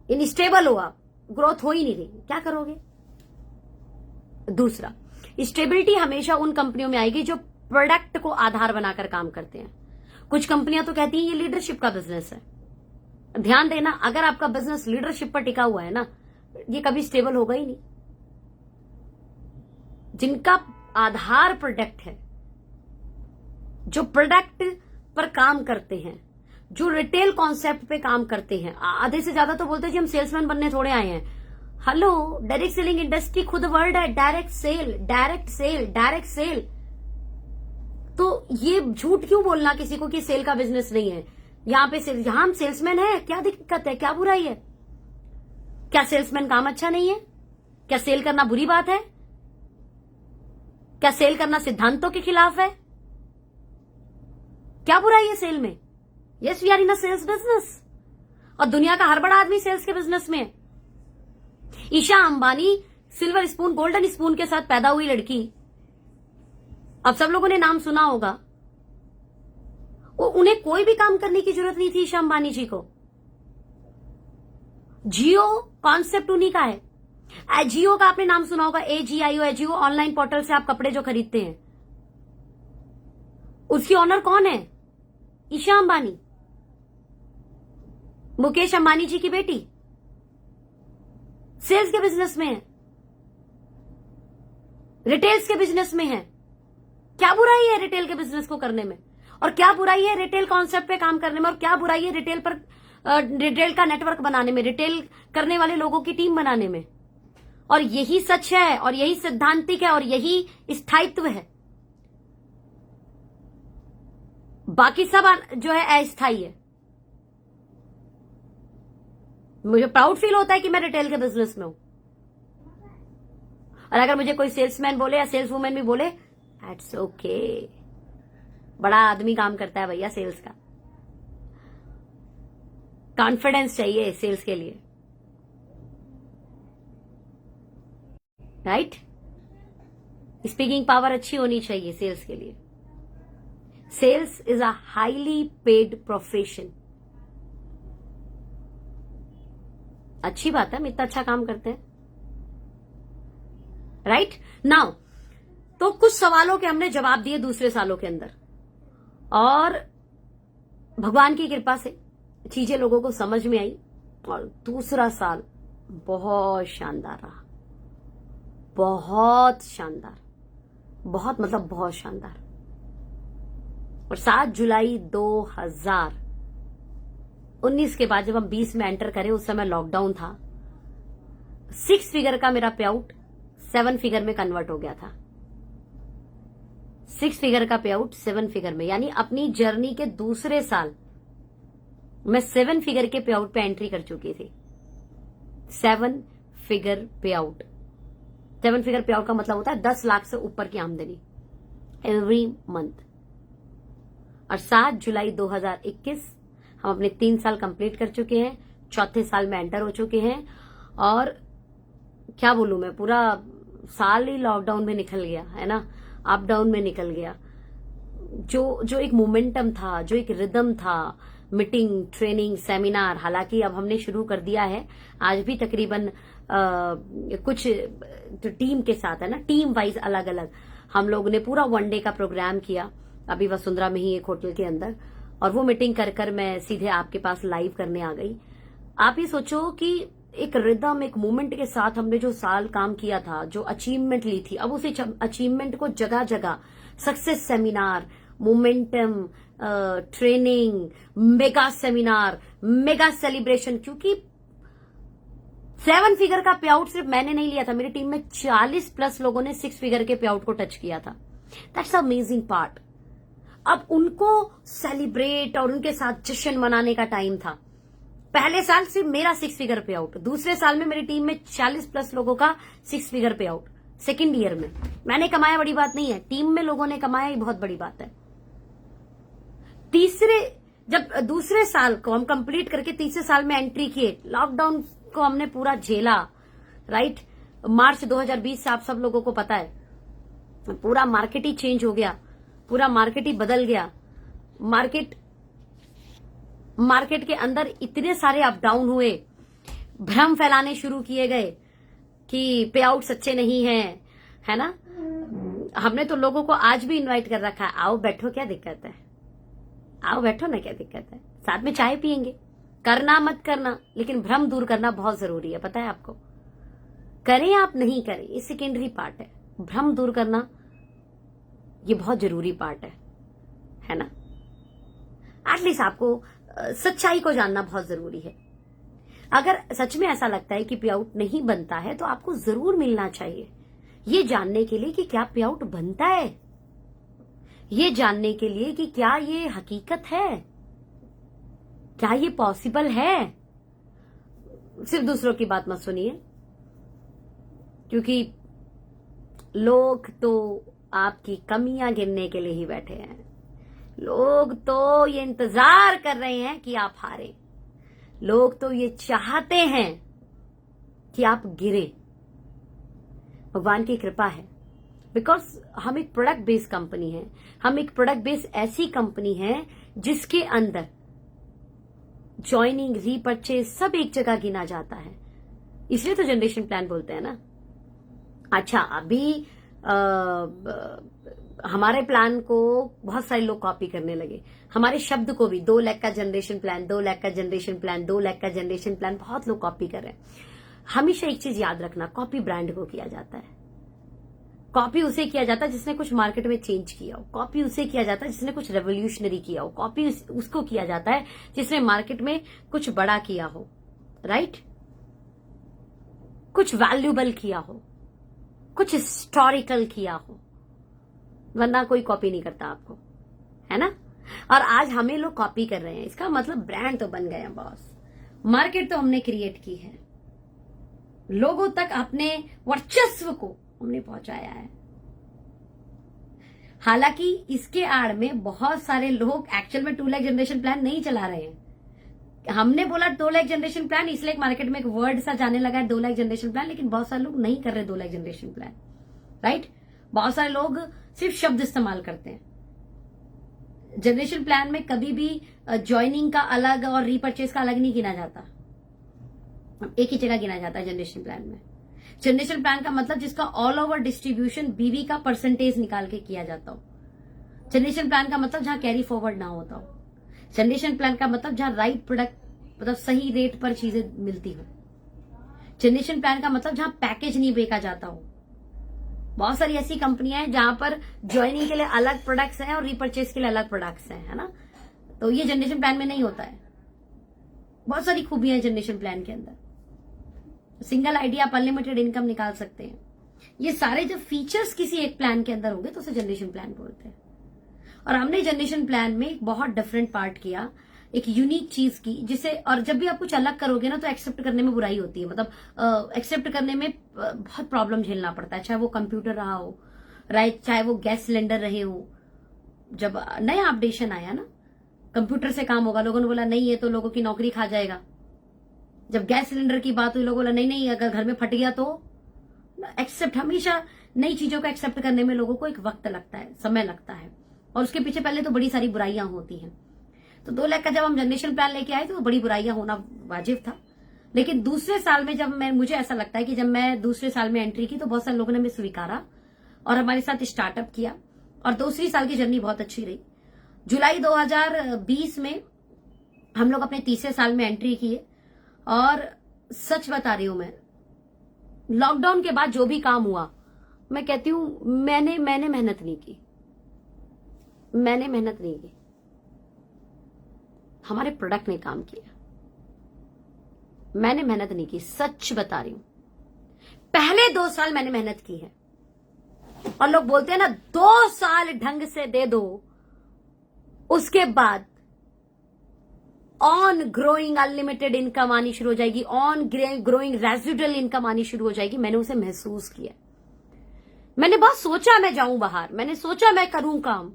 इनस्टेबल हो, आप ग्रोथ हो ही नहीं रही, क्या करोगे? दूसरा, स्टेबिलिटी हमेशा उन कंपनियों में आएगी जो प्रोडक्ट को आधार बनाकर काम करते हैं। कुछ कंपनियां तो कहती हैं ये लीडरशिप का बिजनेस है। ध्यान देना, अगर आपका बिजनेस लीडरशिप पर टिका हुआ है ना, ये कभी स्टेबल होगा ही नहीं। जिनका आधार प्रोडक्ट है, जो प्रोडक्ट पर काम करते हैं, जो रिटेल कॉन्सेप्ट पे काम करते हैं, आधे से ज्यादा तो बोलते हैं जी हम सेल्समैन बनने थोड़े आए हैं। हेलो, डायरेक्ट सेलिंग इंडस्ट्री खुद वर्ड है, direct sale, direct sale, direct sale. तो ये झूठ क्यों बोलना किसी को कि सेल का बिजनेस नहीं है? यहाँ पे यहां हम सेल्समैन है, क्या दिक्कत है, क्या बुराई है? क्या सेल्समैन काम अच्छा नहीं है? क्या सेल करना बुरी बात है? क्या सेल करना सिद्धांतों के खिलाफ है? क्या बुराई है सेल में? Yes, we are in a sales business, और दुनिया का हर बड़ा आदमी सेल्स के बिजनेस में है। Isha Ambani silver spoon, golden spoon के साथ पैदा हुई लड़की, अब सब लोगों ने नाम सुना होगा। उन्हें कोई भी काम करने की जरूरत नहीं थी ईशा अंबानी जी को। जियो कॉन्सेप्ट उन्हीं का है। एजियो का आपने नाम सुना होगा, AGIO, एजियो ऑनलाइन पोर्टल से आप कपड़े जो खरीदते हैं, उसकी ऑनर कौन है? ईशा अंबानी, मुकेश अंबानी जी की बेटी। सेल्स के बिजनेस में है, रिटेल्स के बिजनेस में है। क्या बुराई है रिटेल के बिजनेस को करने में? और क्या बुराई है रिटेल कॉन्सेप्ट पे काम करने में? और क्या बुराई है रिटेल पर रिटेल का नेटवर्क बनाने में, रिटेल करने वाले लोगों की टीम बनाने में? और यही सच है, और यही सिद्धांतिक है, और यही स्थायित्व है। बाकी सब जो है अस्थायी है। मुझे प्राउड फील होता है कि मैं रिटेल के बिजनेस में हूं। और अगर मुझे कोई सेल्समैन बोले या सेल्स वुमेन भी बोले, दैट्स ओके, बड़ा आदमी काम करता है भैया सेल्स का। कॉन्फिडेंस चाहिए सेल्स के लिए, राइट? स्पीकिंग पावर अच्छी होनी चाहिए सेल्स के लिए। Sales is a highly paid profession. अच्छी बात है, हम इतना अच्छा काम करते हैं, राइट? नाउ तो कुछ सवालों के हमने जवाब दिए दूसरे सालों के अंदर, और भगवान की कृपा से चीजें लोगों को समझ में आई, और दूसरा साल बहुत शानदार रहा। बहुत शानदार, बहुत मतलब बहुत शानदार। और 7 जुलाई 2019 के बाद जब हम 20 में एंटर करें, उस समय लॉकडाउन था। 6 फिगर का मेरा पे आउट 7 फिगर में कन्वर्ट हो गया था। 6 फिगर का पे आउट 7 फिगर में, यानी अपनी जर्नी के दूसरे साल मैं 7 फिगर के पे आउट पे एंट्री कर चुकी थी। 7 फिगर पे आउट। 7 फिगर पे आउट का मतलब होता है 10 लाख से ऊपर की आमदनी एवरी मंथ। और 7 जुलाई 2021 हम अपने 3 साल कंप्लीट कर चुके हैं, चौथे साल में एंटर हो चुके हैं। और क्या बोलूं मैं, पूरा साल ही लॉकडाउन में निकल गया है ना, अप डाउन में निकल गया। जो एक मोमेंटम था, जो एक रिदम था, मीटिंग, ट्रेनिंग, सेमिनार, हालांकि अब हमने शुरू कर दिया है। आज भी तकरीबन कुछ तो टीम के साथ है ना, टीम वाइज अलग अलग हम लोगों ने पूरा 1 डे का प्रोग्राम किया अभी वसुंधरा में ही एक होटल के अंदर। और वो मीटिंग कर मैं सीधे आपके पास लाइव करने आ गई। आप ये सोचो कि एक रिदम, एक मूवमेंट के साथ हमने जो साल काम किया था, जो अचीवमेंट ली थी, अब उस अचीवमेंट को जगह जगह success seminar, momentum, training, mega seminar, mega celebration. क्योंकि 7 फिगर का पे आउट सिर्फ मैंने नहीं लिया था, मेरी टीम में 40 प्लस लोगों ने 6 फिगर के पे आउट को टच किया था। That's amazing part. अब उनको सेलिब्रेट और उनके साथ जश्न मनाने का टाइम था। पहले साल सिर्फ मेरा 6 फिगर पे आउट, दूसरे साल में मेरी टीम में 40 प्लस लोगों का 6 फिगर पे आउट। सेकेंड ईयर में मैंने कमाया बड़ी बात नहीं है, टीम में लोगों ने कमाया ही बहुत बड़ी बात है। जब दूसरे साल को हम कंप्लीट करके तीसरे साल में एंट्री किए, लॉकडाउन को हमने पूरा झेला, राइट? मार्च 2020 से आप सब लोगों को पता है पूरा मार्केट ही चेंज हो गया, पूरा मार्केट ही बदल गया। मार्केट के अंदर इतने सारे अप डाउन हुए, भ्रम फैलाने शुरू किए गए कि पे आउट सच्चे नहीं है ना? हमने तो लोगों को आज भी इनवाइट कर रखा है, आओ बैठो, क्या दिक्कत है, आओ बैठो ना, क्या दिक्कत है, साथ में चाय पियेंगे। करना मत करना, लेकिन भ्रम दूर करना बहुत जरूरी है, पता है आपको। करें आप नहीं करें ये सेकेंडरी पार्ट है, भ्रम दूर करना ये बहुत जरूरी पार्ट है ना? एटलीस्ट आपको सच्चाई को जानना बहुत जरूरी है। अगर सच में ऐसा लगता है कि पे आउट नहीं बनता है, तो आपको जरूर मिलना चाहिए, ये जानने के लिए कि क्या पे आउट बनता है, ये जानने के लिए कि क्या ये हकीकत है, क्या ये पॉसिबल है। सिर्फ दूसरों की बात मत सुनिए, क्योंकि लोग तो आपकी कमियां गिनने के लिए ही बैठे हैं। लोग तो ये इंतजार कर रहे हैं कि आप हारें। लोग तो ये चाहते हैं कि आप गिरें। भगवान की कृपा है, बिकॉज हम एक प्रोडक्ट बेस्ड कंपनी है। हम एक प्रोडक्ट बेस्ड ऐसी कंपनी है जिसके अंदर ज्वाइनिंग, रीपरचेज सब एक जगह गिना जाता है। इसलिए तो जनरेशन प्लान बोलते हैं ना। अच्छा, अभी हमारे प्लान को बहुत सारे लोग कॉपी करने लगे, हमारे शब्द को भी। 2 लाख का जनरेशन प्लान, 2 लाख का जनरेशन प्लान, 2 लाख का जनरेशन प्लान, बहुत लोग कॉपी कर रहे हैं। हमेशा एक चीज याद रखना, कॉपी ब्रांड को किया जाता है। कॉपी उसे किया जाता है जिसने कुछ मार्केट में चेंज किया हो। कॉपी उसे किया जाता है जिसने कुछ रेवोल्यूशनरी किया हो। कॉपी उसको किया जाता है जिसने मार्केट में कुछ बड़ा किया हो, राइट? कुछ वैल्यूबल किया हो, कुछ हिस्टोरिकल किया हो, वरना कोई कॉपी नहीं करता आपको, है ना? और आज हमें लोग कॉपी कर रहे हैं, इसका मतलब ब्रांड तो बन गया बॉस। मार्केट तो हमने क्रिएट की है, लोगों तक अपने वर्चस्व को हमने पहुंचाया है। हालांकि इसके आड़ में बहुत सारे लोग एक्चुअल में 2 लाख जनरेशन प्लान नहीं चला रहे हैं। हमने बोला 2 लाख जनरेशन प्लान, इसलिए मार्केट में एक वर्ड सा जाने लगा है 2 लाख जनरेशन प्लान, लेकिन बहुत सारे लोग नहीं कर रहे 2 लाख जनरेशन प्लान, राइट। बहुत सारे लोग सिर्फ शब्द इस्तेमाल करते हैं। जनरेशन प्लान में कभी भी ज्वाइनिंग का अलग और रीपर्चेज का अलग नहीं गिना जाता, एक ही जगह गिना जाता है जनरेशन प्लान में। जनरेशन प्लान का मतलब जिसका ऑल ओवर डिस्ट्रीब्यूशन बीवी का परसेंटेज निकाल के किया जाता हो। जनरेशन प्लान का मतलब जहां कैरी फॉरवर्ड ना होता हो। जनरेशन प्लान का मतलब जहां राइट प्रोडक्ट मतलब सही रेट पर चीजें मिलती हो। जनरेशन प्लान का मतलब जहां पैकेज नहीं बेचा जाता हो। बहुत सारी ऐसी कंपनियां हैं जहां पर ज्वाइनिंग के लिए अलग प्रोडक्ट्स हैं और रीपर्चेज के लिए अलग प्रोडक्ट्स हैं, है ना। तो ये जनरेशन प्लान में नहीं होता है। बहुत सारी खूबियां हैं जनरेशन प्लान के अंदर। सिंगल आईडी आप अनलिमिटेड इनकम निकाल सकते हैं। ये सारे जब फीचर्स किसी एक प्लान के अंदर होंगे तो उसे जनरेशन प्लान बोलते हैं। और हमने जनरेशन प्लान में एक बहुत डिफरेंट पार्ट किया, एक यूनिक चीज की, जिसे और जब भी आप कुछ अलग करोगे ना तो एक्सेप्ट करने में बुराई होती है। मतलब एक्सेप्ट करने में बहुत प्रॉब्लम झेलना पड़ता है, चाहे वो कंप्यूटर रहा हो, राइट, चाहे वो गैस सिलेंडर रहे हो। जब नया अपडेशन आया ना, कंप्यूटर से काम होगा, लोगों ने बोला नहीं ये तो लोगों की नौकरी खा जाएगा। जब गैस सिलेंडर की बात हुई, लोगों बोला नहीं अगर घर में फट गया तो। एक्सेप्ट, हमेशा नई चीजों को एक्सेप्ट करने में लोगों को एक वक्त लगता है, समय लगता है, और उसके पीछे पहले तो बड़ी सारी बुराइयां होती हैं। तो 2 लाख का जब हम जनरेशन प्लान लेके आए तो बड़ी बुराइयां होना वाजिब था। लेकिन दूसरे साल में जब मुझे ऐसा लगता है कि जब मैं दूसरे साल में एंट्री की तो बहुत सारे लोगों ने हमें स्वीकारा और हमारे साथ स्टार्टअप किया, और दूसरी साल की जर्नी बहुत अच्छी रही। जुलाई 2020 में हम लोग अपने तीसरे साल में एंट्री किए, और सच बता रही हूं मैं, लॉकडाउन के बाद जो भी काम हुआ, मैं कहती हूं मैंने मेहनत नहीं की। मैंने मेहनत नहीं की, हमारे प्रोडक्ट ने काम किया। मैंने मेहनत नहीं की, सच बता रही हूं। पहले 2 साल मैंने मेहनत की है, और लोग बोलते हैं ना 2 साल ढंग से दे दो, उसके बाद ऑन ग्रोइंग अनलिमिटेड इनकम आनी शुरू हो जाएगी, ऑन ग्रोइंग रेजिडुअल इनकम आनी शुरू हो जाएगी। मैंने उसे महसूस किया। मैंने बहुत सोचा मैं जाऊं बाहर, मैंने सोचा मैं करूं काम,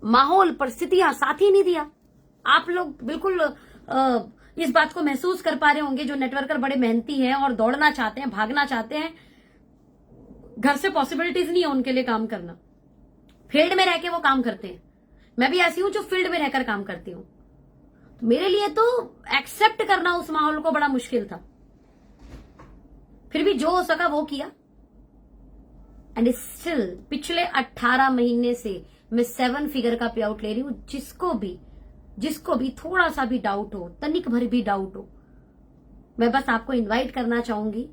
माहौल परिस्थितियां साथ ही नहीं दिया। आप लोग बिल्कुल इस बात को महसूस कर पा रहे होंगे, जो नेटवर्कर बड़े मेहनती हैं और दौड़ना चाहते हैं, भागना चाहते हैं, घर से पॉसिबिलिटीज नहीं है उनके लिए काम करना, फील्ड में रह के वो काम करते हैं। मैं भी ऐसी हूं जो फील्ड में रहकर काम करती हूं। तो मेरे लिए तो एक्सेप्ट करना उस माहौल को बड़ा मुश्किल था, फिर भी जो हो सका वो किया। एंड स्टिल पिछले 18 महीने से मैं 7 फिगर का पे आउट ले रही हूं। जिसको भी थोड़ा सा भी डाउट हो, तनिक भर भी डाउट हो, मैं बस आपको इनवाइट करना चाहूंगी,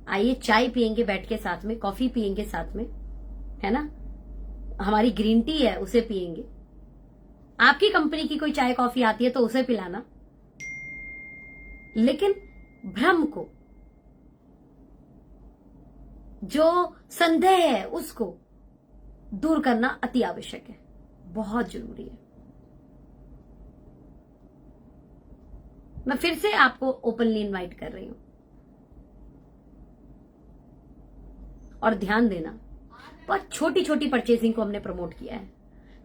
आइए चाय पियेंगे बैठ के साथ में, कॉफी पियेंगे साथ में, है ना, हमारी ग्रीन टी है उसे पियेंगे। आपकी कंपनी की कोई चाय कॉफी आती है तो उसे पिलाना, लेकिन भ्रम को, जो संदेह है उसको दूर करना अति आवश्यक है, बहुत जरूरी है। मैं फिर से आपको ओपनली इनवाइट कर रही हूं, और ध्यान देना, बहुत छोटी छोटी परचेजिंग को हमने प्रमोट किया है।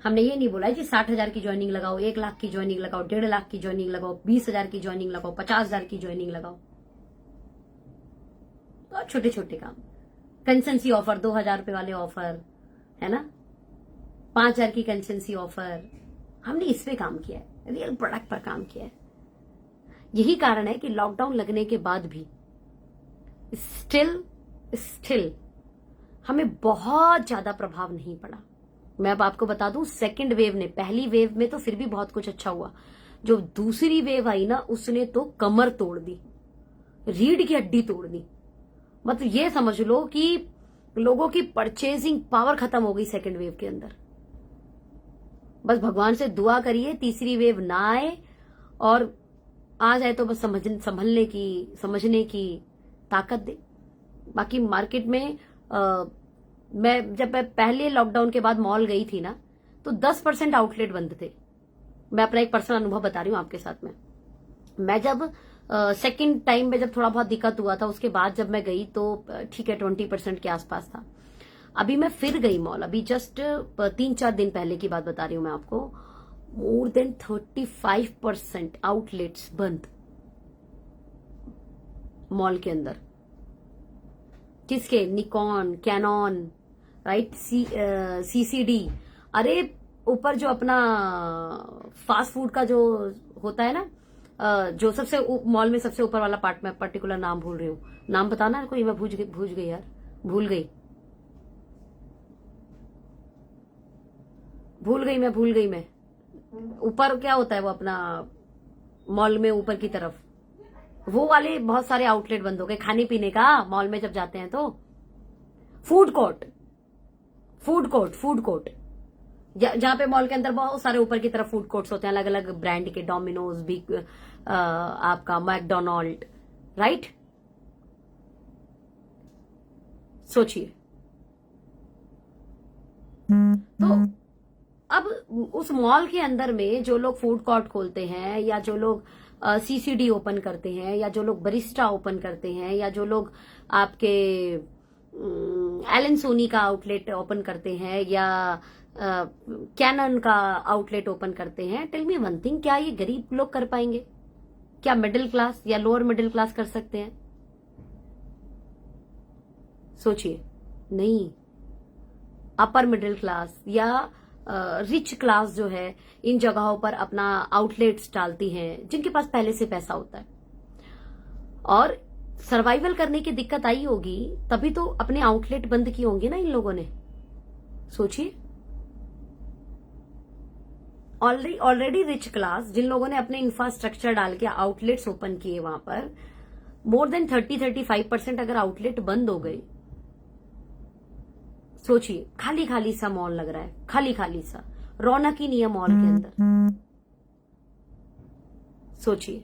हमने ये नहीं बोला है कि 60,000 की ज्वाइनिंग लगाओ, 1 लाख की ज्वाइनिंग लगाओ, 1.5 लाख की ज्वाइनिंग लगाओ, 20,000 की ज्वाइनिंग लगाओ, 50,000 की ज्वाइनिंग लगाओ। तो छोटे छोटे काम, कंसेंसी ऑफर, 2,000 रुपए वाले ऑफर, है ना, 5,000 की कंसेंसी ऑफर, हमने इस पे काम किया है, रियल प्रोडक्ट पर काम किया है। यही कारण है कि लॉकडाउन लगने के बाद भी स्टिल हमें बहुत ज्यादा प्रभाव नहीं पड़ा। मैं अब आपको बता दूं, सेकंड वेव ने, पहली वेव में तो फिर भी बहुत कुछ अच्छा हुआ, जो दूसरी वेव आई ना उसने तो कमर तोड़ दी, रीढ़ की हड्डी तोड़ दी। मतलब ये समझ लो कि लोगों की परचेजिंग पावर खत्म हो गई सेकंड वेव के अंदर। बस भगवान से दुआ करिए तीसरी वेव ना आए, और आ जाए तो बस समझने समझने की ताकत दे। बाकी मार्केट में जब मैं पहले लॉकडाउन के बाद मॉल गई थी ना, तो 10% आउटलेट बंद थे। मैं अपना एक पर्सनल अनुभव बता रही हूं आपके साथ में। मैं जब सेकंड टाइम में जब थोड़ा बहुत दिक्कत हुआ था, उसके बाद जब मैं गई तो ठीक है 20% के आसपास था। अभी मैं फिर गई मॉल, अभी जस्ट 3-4 दिन पहले की बात बता रही हूं मैं आपको। मोर देन 35% आउटलेट्स बंद मॉल के अंदर। किसके? Nikon, Canon, right, CCD. अरे ऊपर जो अपना फास्ट फूड का जो होता है ना, जो सबसे मॉल में सबसे ऊपर वाला पार्ट, में पर्टिकुलर नाम भूल रही हूँ, नाम बताना कोई, मैं भूल गई यार, भूल गई मैं। ऊपर क्या होता है वो अपना मॉल में ऊपर की तरफ, वो वाले बहुत सारे आउटलेट बंद हो गए खाने पीने का मॉल में जब जाते हैं तो। फूड कोर्ट जहां पे मॉल के अंदर बहुत सारे ऊपर की तरफ फूड कोर्ट्स होते हैं, अलग अलग ब्रांड के, डोमिनोज भी, आपका मैकडोनाल्ड, राइट। सोचिए, तो अब उस मॉल के अंदर में जो लोग फूड कोर्ट खोलते हैं, या जो लोग सीसीडी ओपन करते हैं, या जो लोग बरिस्टा ओपन करते हैं, या जो लोग आपके एलन सोनी का आउटलेट ओपन करते हैं, या कैनन का आउटलेट ओपन करते हैं, टेल मी वन थिंग, क्या ये गरीब लोग कर पाएंगे? क्या मिडिल क्लास या लोअर मिडिल क्लास कर सकते हैं? सोचिए, नहीं। अपर मिडिल क्लास या रिच क्लास जो है इन जगहों पर अपना आउटलेट्स डालती हैं, जिनके पास पहले से पैसा होता है, और सर्वाइवल करने की दिक्कत आई होगी तभी तो अपने आउटलेट बंद किए होंगे ना इन लोगों ने। सोचिए, ऑलरेडी रिच क्लास, जिन लोगों ने अपने इंफ्रास्ट्रक्चर डाल के आउटलेट्स ओपन किए, वहां पर मोर देन 30-35% अगर आउटलेट बंद हो गए, सोचिए, खाली खाली सा मॉल लग रहा है, खाली सा, रौनक ही नहीं है मॉल के अंदर। सोचिए,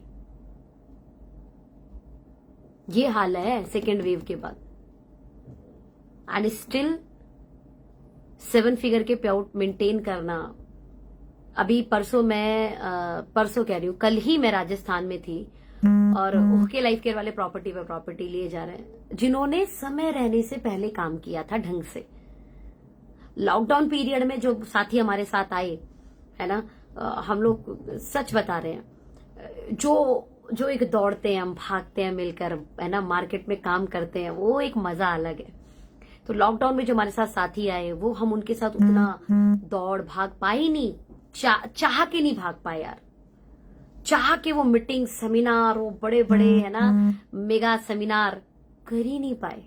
ये हाल है सेकेंड वेव के बाद, एंड स्टिल 7 फिगर के पे आउट मेंटेन करना। अभी परसों कह रही हूं, कल ही मैं राजस्थान में थी, और ओके लाइफ केयर वाले प्रॉपर्टी पे प्रॉपर्टी लिए जा रहे हैं, जिन्होंने समय रहने से पहले काम किया था ढंग से। लॉकडाउन पीरियड में जो साथी हमारे साथ आए, है ना, हम लोग सच बता रहे हैं, जो एक दौड़ते हैं, हम भागते हैं मिलकर, है ना, मार्केट में काम करते हैं, वो एक मजा अलग है। तो लॉकडाउन में जो हमारे साथ साथी आए, वो हम उनके साथ उतना दौड़ भाग पाए ही नहीं, चाह के नहीं भाग पाए यार। चाह के वो मीटिंग, सेमिनार, वो बड़े बड़े, है ना, मेगा सेमिनार कर ही नहीं पाए।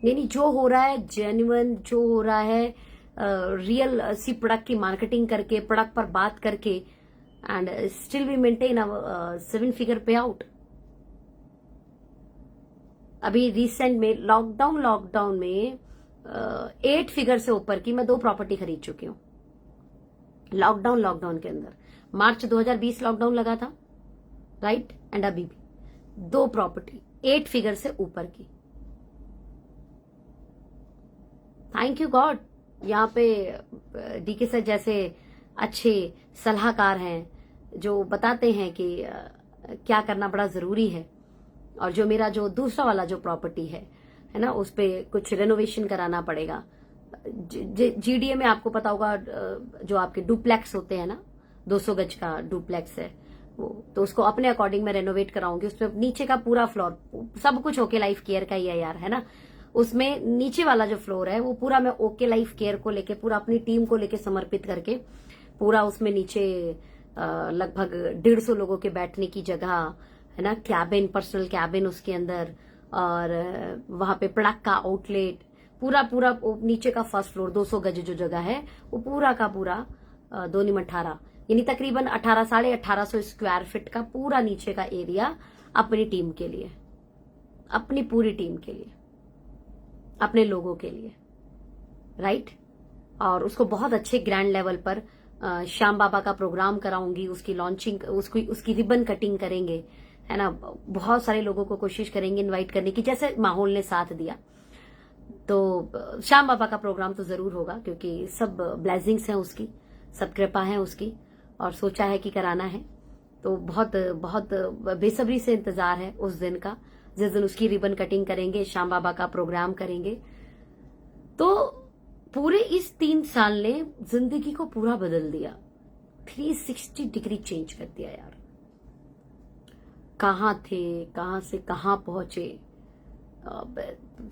यानी जो हो रहा है जेन्युइन, जो हो रहा है रियल सी प्रोडक्ट की मार्केटिंग करके, प्रोडक्ट पर बात करके, and still we maintain 7 figure payout. अभी रिसेंट में लॉकडाउन में 8 फिगर से ऊपर की मैं 2 प्रॉपर्टी खरीद चुकी हूँ। लॉकडाउन के अंदर मार्च 2020 लॉकडाउन लगा था, राइट, एंड अभी भी 2 प्रॉपर्टी 8 फिगर से ऊपर की। थैंक यू गॉड, यहाँ पे डीके सर जैसे अच्छे सलाहकार हैं, जो बताते हैं कि क्या करना बड़ा जरूरी है। और जो मेरा जो दूसरा वाला जो प्रॉपर्टी है ना, उस पे कुछ रेनोवेशन कराना पड़ेगा। जीडीए में आपको पता होगा, जो आपके डुप्लेक्स होते हैं ना, 200 गज का डुप्लेक्स है वो, तो उसको अपने अकॉर्डिंग मैं रेनोवेट कराऊंगी। उसमें नीचे का पूरा फ्लोर, सब कुछ ओके लाइफ केयर का ही है यार, है ना। उसमें नीचे वाला जो फ्लोर है वो पूरा मैं ओके लाइफ केयर को लेके, पूरा अपनी टीम को लेके समर्पित करके, पूरा उसमें नीचे लगभग 150 लोगों के बैठने की जगह, है ना, कैबिन, पर्सनल कैबिन उसके अंदर, और वहां पे प्रोडक्ट का आउटलेट, पूरा नीचे का फर्स्ट फ्लोर 200 गज जो जगह है वो पूरा का पूरा 2×18 यानी तकरीबन 1800 स्क्वायर फीट का पूरा नीचे का एरिया अपनी टीम के लिए, अपनी पूरी टीम के लिए, अपने लोगों के लिए, राइट। और उसको बहुत अच्छे ग्रैंड लेवल पर श्याम बाबा का प्रोग्राम कराऊंगी, उसकी लॉन्चिंग, उसकी रिबन कटिंग करेंगे, है ना। बहुत सारे लोगों को कोशिश करेंगे इनवाइट करने की, जैसे माहौल ने साथ दिया। तो श्याम बाबा का प्रोग्राम तो जरूर होगा, क्योंकि सब ब्लेसिंग्स हैं उसकी, सब कृपा है उसकी, और सोचा है कि कराना है। तो बहुत बहुत बेसब्री से इंतजार है उस दिन का, जिस दिन उसकी रिबन कटिंग करेंगे, श्याम बाबा का प्रोग्राम करेंगे। तो पूरे इस 3 साल ने जिंदगी को पूरा बदल दिया, 360 डिग्री चेंज कर दिया यार। कहाँ थे, कहाँ से कहाँ पहुंचे।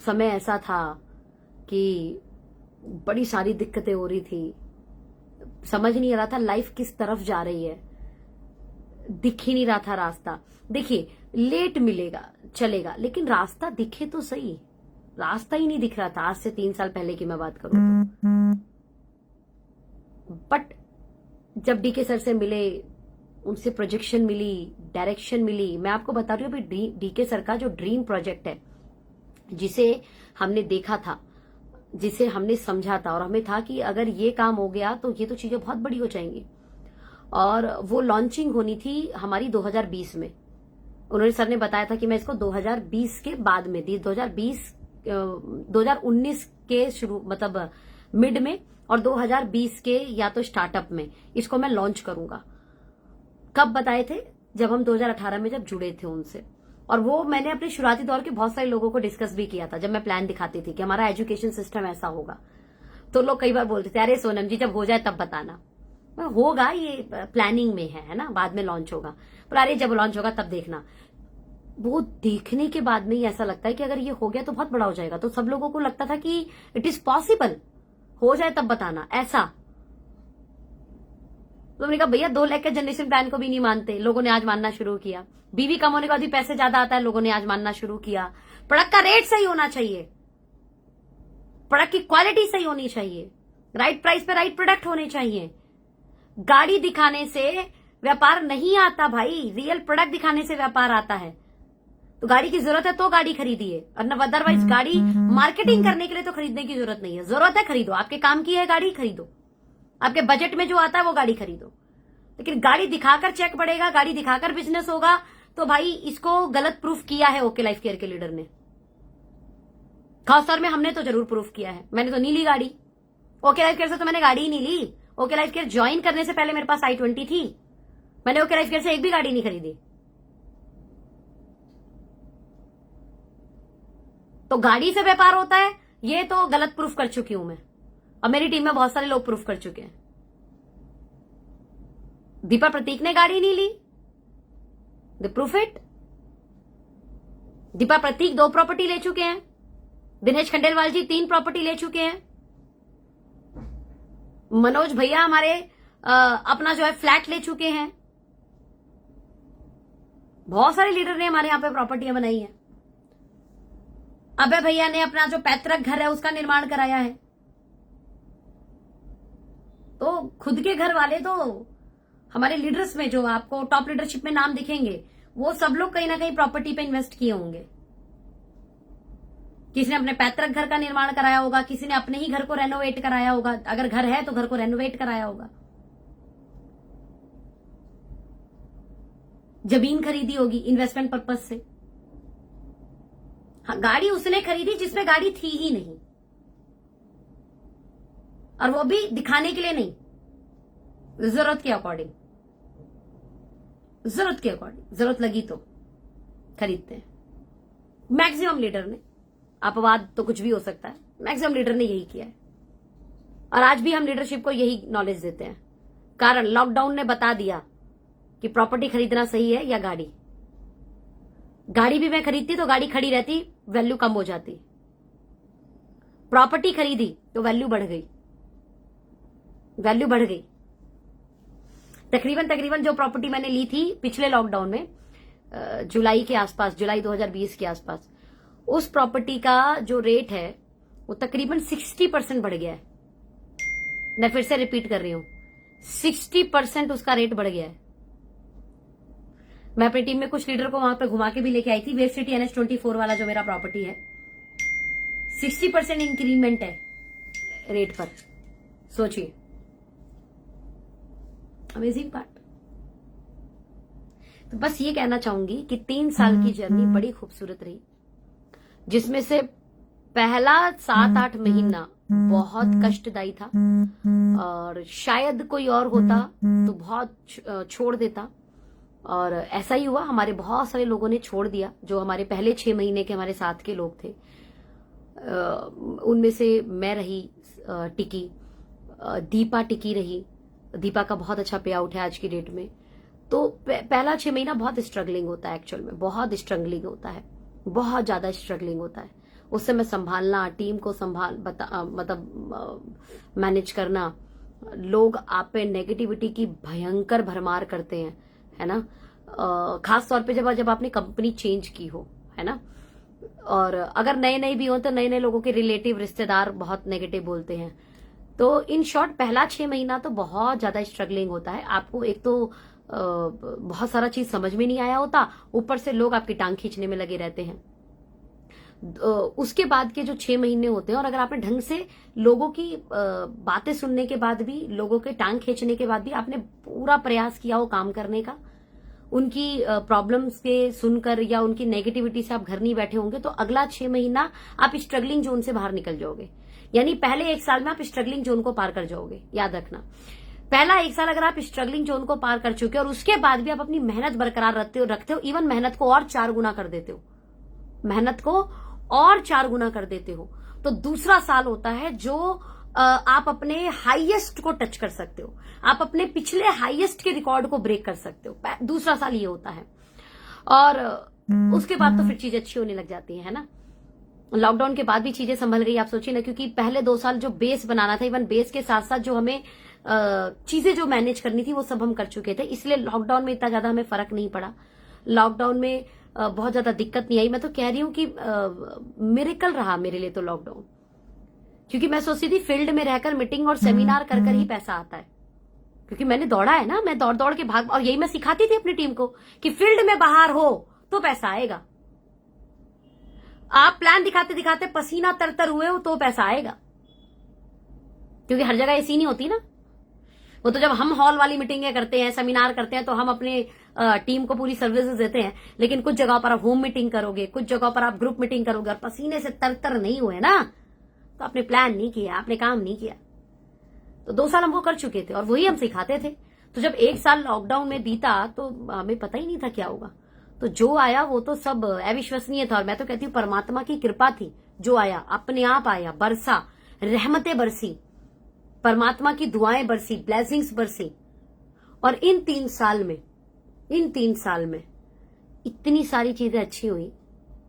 समय ऐसा था कि बड़ी सारी दिक्कतें हो रही थी, समझ नहीं आ रहा था लाइफ किस तरफ जा रही है, दिख ही नहीं रहा था रास्ता। देखिए, लेट मिलेगा चलेगा, लेकिन रास्ता दिखे तो सही, रास्ता ही नहीं दिख रहा था। आज से 3 साल पहले की मैं बात करूं तो। बट जब डीके सर से मिले, उनसे प्रोजेक्शन मिली, डायरेक्शन मिली। मैं आपको बता रही हूँ अभी डीके सर का जो ड्रीम प्रोजेक्ट है, जिसे हमने देखा था, जिसे हमने समझा था, और हमें था कि अगर ये काम हो गया तो ये तो चीजें बहुत बड़ी हो जाएंगी। और वो लॉन्चिंग होनी थी हमारी 2020 में। उन्होंने, सर ने बताया था कि मैं इसको 2020 के बाद में दी, 2019 के शुरू मतलब मिड में, और 2020 के या तो स्टार्टअप में इसको मैं लॉन्च करूंगा। कब बताए थे? जब हम 2018 में जब जुड़े थे उनसे। और वो मैंने अपने शुरुआती दौर के बहुत सारे लोगों को डिस्कस भी किया था, जब मैं प्लान दिखाती थी कि हमारा एजुकेशन सिस्टम ऐसा होगा। तो लोग कई बार बोलते थे, अरे सोनम जी जब हो जाए तब बताना। होगा, ये प्लानिंग में है ना, बाद में लॉन्च होगा। पर अरे जब लॉन्च होगा तब देखना। वो देखने के बाद में ही ऐसा लगता है कि अगर ये हो गया तो बहुत बड़ा हो जाएगा। तो सब लोगों को लगता था कि इट इज पॉसिबल, हो जाए तब बताना, ऐसा। तो मैंने कहा भैया 2 लाख के जनरेशन प्लान को भी नहीं मानते, लोगों ने आज मानना शुरू किया। बीवी कम होने के बाद भी पैसे ज्यादा आता है, लोगों ने आज मानना शुरू किया। प्रोडक्ट का रेट सही होना चाहिए, प्रोडक्ट की क्वालिटी सही होनी चाहिए, राइट प्राइस पे राइट प्रोडक्ट होने चाहिए। गाड़ी दिखाने से व्यापार नहीं आता भाई, रियल प्रोडक्ट दिखाने से व्यापार आता है। तो गाड़ी की जरूरत है तो गाड़ी खरीदिए, और अदरवाइज गाड़ी मार्केटिंग करने के लिए तो खरीदने की जरूरत नहीं है। जरूरत है खरीदो, आपके काम की है गाड़ी खरीदो, आपके बजट में जो आता है वो गाड़ी खरीदो। लेकिन गाड़ी दिखाकर चेक बढ़ेगा, गाड़ी दिखाकर बिजनेस होगा, तो भाई इसको गलत प्रूफ किया है ओके लाइफ केयर के लीडर ने। खासतौर में हमने तो जरूर प्रूफ किया है। मैंने तो नहीं ली गाड़ी ओके लाइफ केयर से, तो मैंने गाड़ी ही नहीं ली। ओके लाइफ केयर ज्वाइन करने से पहले मेरे पास i20 थी, मैंने ओके लाइफ केयर से एक भी गाड़ी नहीं खरीदी। तो गाड़ी से व्यापार होता है, ये तो गलत प्रूफ कर चुकी हूं मैं, और मेरी टीम में बहुत सारे लोग प्रूफ कर चुके हैं। दीपा प्रतीक ने गाड़ी नहीं ली, they proof it. Deepa Prateek 2 property ले चुके हैं, दिनेश खंडेलवाल जी 3 प्रॉपर्टी ले चुके हैं, मनोज भैया हमारे अपना जो है फ्लैट ले चुके हैं। बहुत सारे लीडर ने हमारे यहां पे प्रॉपर्टियां बनाई हैं। अभय भैया ने अपना जो पैतृक घर है उसका निर्माण कराया है। तो खुद के घर वाले तो हमारे लीडर्स में जो आपको टॉप लीडरशिप में नाम दिखेंगे, वो सब लोग कहीं ना कहीं प्रॉपर्टी पे इन्वेस्ट किए होंगे। किसी ने अपने पैतृक घर का निर्माण कराया होगा, किसी ने अपने ही घर को रेनोवेट कराया होगा, अगर घर है तो घर को रेनोवेट कराया होगा, जमीन खरीदी होगी इन्वेस्टमेंट पर्पज से। हाँ, गाड़ी उसने खरीदी जिसमें गाड़ी थी ही नहीं, और वो भी दिखाने के लिए नहीं, जरूरत के अकॉर्डिंग। जरूरत के अकॉर्डिंग, जरूरत लगी तो खरीदते हैं। मैक्सिमम लीडर ने, अपवाद तो कुछ भी हो सकता है, मैक्सिमम लीडर ने यही किया है। और आज भी हम लीडरशिप को यही नॉलेज देते हैं। कारण लॉकडाउन ने बता दिया कि प्रॉपर्टी खरीदना सही है या गाड़ी। गाड़ी भी मैं खरीदती तो गाड़ी खड़ी रहती, वैल्यू कम हो जाती। प्रॉपर्टी खरीदी तो वैल्यू बढ़ गई, वैल्यू बढ़ गई। तकरीबन जो प्रॉपर्टी मैंने ली थी पिछले लॉकडाउन में, जुलाई के आसपास, जुलाई 2020 के आसपास, उस प्रॉपर्टी का जो रेट है वो तकरीबन 60% बढ़ गया है। मैं फिर से रिपीट कर रही हूं, 60% उसका रेट बढ़ गया है। मैं अपनी टीम में कुछ लीडर को वहां पे घुमा के भी लेके आई थी। वेब सिटी NH24 वाला जो मेरा प्रॉपर्टी है, 60% इंक्रीमेंट है रेट पर। सोचिए, अमेजिंग पार्ट। तो बस ये कहना चाहूंगी कि 3 साल की जर्नी बड़ी खूबसूरत रही, जिसमें से पहला 7-8 महीना बहुत कष्टदायी था, और शायद कोई और होता तो बहुत छोड़ देता। और ऐसा ही हुआ, हमारे बहुत सारे लोगों ने छोड़ दिया। जो हमारे पहले 6 महीने के हमारे साथ के लोग थे, उनमें से मैं रही, टिकी, दीपा टिकी रही। दीपा का बहुत अच्छा पे आउट है आज की डेट में। तो पहला 6 महीना बहुत स्ट्रगलिंग होता है, एक्चुअल में बहुत स्ट्रगलिंग होता है, बहुत ज्यादा स्ट्रगलिंग होता है। उस समय संभालना, टीम को मतलब मैनेज करना, लोग आप पे नेगेटिविटी की भयंकर भरमार करते हैं, है ना। खास तौर पे जब आपने कंपनी चेंज की हो, है ना। और अगर नए नए भी हो तो नए नए लोगों के रिलेटिव, रिश्तेदार बहुत नेगेटिव बोलते हैं। तो इन शॉर्ट पहला 6 महीना तो बहुत ज्यादा स्ट्रगलिंग होता है। आपको एक तो बहुत सारा चीज समझ में नहीं आया होता, ऊपर से लोग आपकी टांग खींचने में लगे रहते हैं। उसके बाद के जो 6 महीने होते हैं, और अगर आपने ढंग से लोगों की बातें सुनने के बाद भी, लोगों के टांग खींचने के बाद भी आपने पूरा प्रयास किया हो काम करने का, उनकी प्रॉब्लम्स के सुनकर या उनकी नेगेटिविटी से आप घर नहीं बैठे होंगे, तो अगला 6 महीना आप स्ट्रगलिंग जोन से बाहर निकल जाओगे। यानी पहले 1 साल में आप स्ट्रगलिंग जोन को पार कर जाओगे, याद रखना। पहला 1 साल अगर आप स्ट्रगलिंग जोन को पार कर चुके हो और उसके बाद भी आप अपनी मेहनत बरकरार रखते हो, इवन मेहनत को और 4 गुना कर देते हो, मेहनत को और 4 गुना कर देते हो, तो दूसरा साल होता है जो आप अपने हाईएस्ट को टच कर सकते हो, आप अपने पिछले हाईएस्ट के रिकॉर्ड को ब्रेक कर सकते हो। दूसरा साल ये होता है। और उसके बाद तो फिर चीजें अच्छी होने लग जाती है ना। लॉकडाउन के बाद भी चीजें संभल गई, आप सोचिए ना, क्योंकि पहले 2 साल जो बेस बनाना था, इवन बेस के साथ साथ जो हमें चीजें जो मैनेज करनी थी वो सब हम कर चुके थे, इसलिए लॉकडाउन में इतना ज्यादा हमें फर्क नहीं पड़ा। लॉकडाउन में बहुत ज्यादा दिक्कत नहीं आई। मैं तो कह रही हूं कि मिरेकल रहा मेरे लिए तो लॉकडाउन, क्योंकि मैं सोचती थी फील्ड में रहकर मीटिंग और सेमिनार कर ही पैसा आता है, क्योंकि मैंने दौड़ा है ना, मैं दौड़ दौड़ के भाग, और यही मैं सिखाती थी अपनी टीम को कि फील्ड में बाहर हो तो पैसा आएगा। आप प्लान दिखाते दिखाते पसीना तरतर हुए हो तो पैसा आएगा, क्योंकि हर जगह ऐसी नहीं होती ना। वो तो जब हम हॉल वाली मीटिंगें करते हैं, सेमिनार करते हैं, तो हम अपने टीम को पूरी सर्विसेज देते हैं, लेकिन कुछ जगहों पर आप होम मीटिंग करोगे, कुछ जगहों पर आप ग्रुप मीटिंग करोगे और पसीने से तरतर नहीं हुए ना, तो आपने प्लान नहीं किया, आपने काम नहीं किया। तो 2 साल हम वो कर चुके थे और वही हम सिखाते थे। तो जब 1 साल लॉकडाउन में बीता तो हमें पता ही नहीं था क्या होगा। तो जो आया वो तो सब अविश्वसनीय था, और मैं तो कहती हूँ परमात्मा की कृपा थी। जो आया अपने आप आया, बरसा, रहमतें बरसी, परमात्मा की दुआएं बरसी, ब्लेसिंग्स बरसी। और इन 3 साल में इतनी सारी चीजें अच्छी हुई,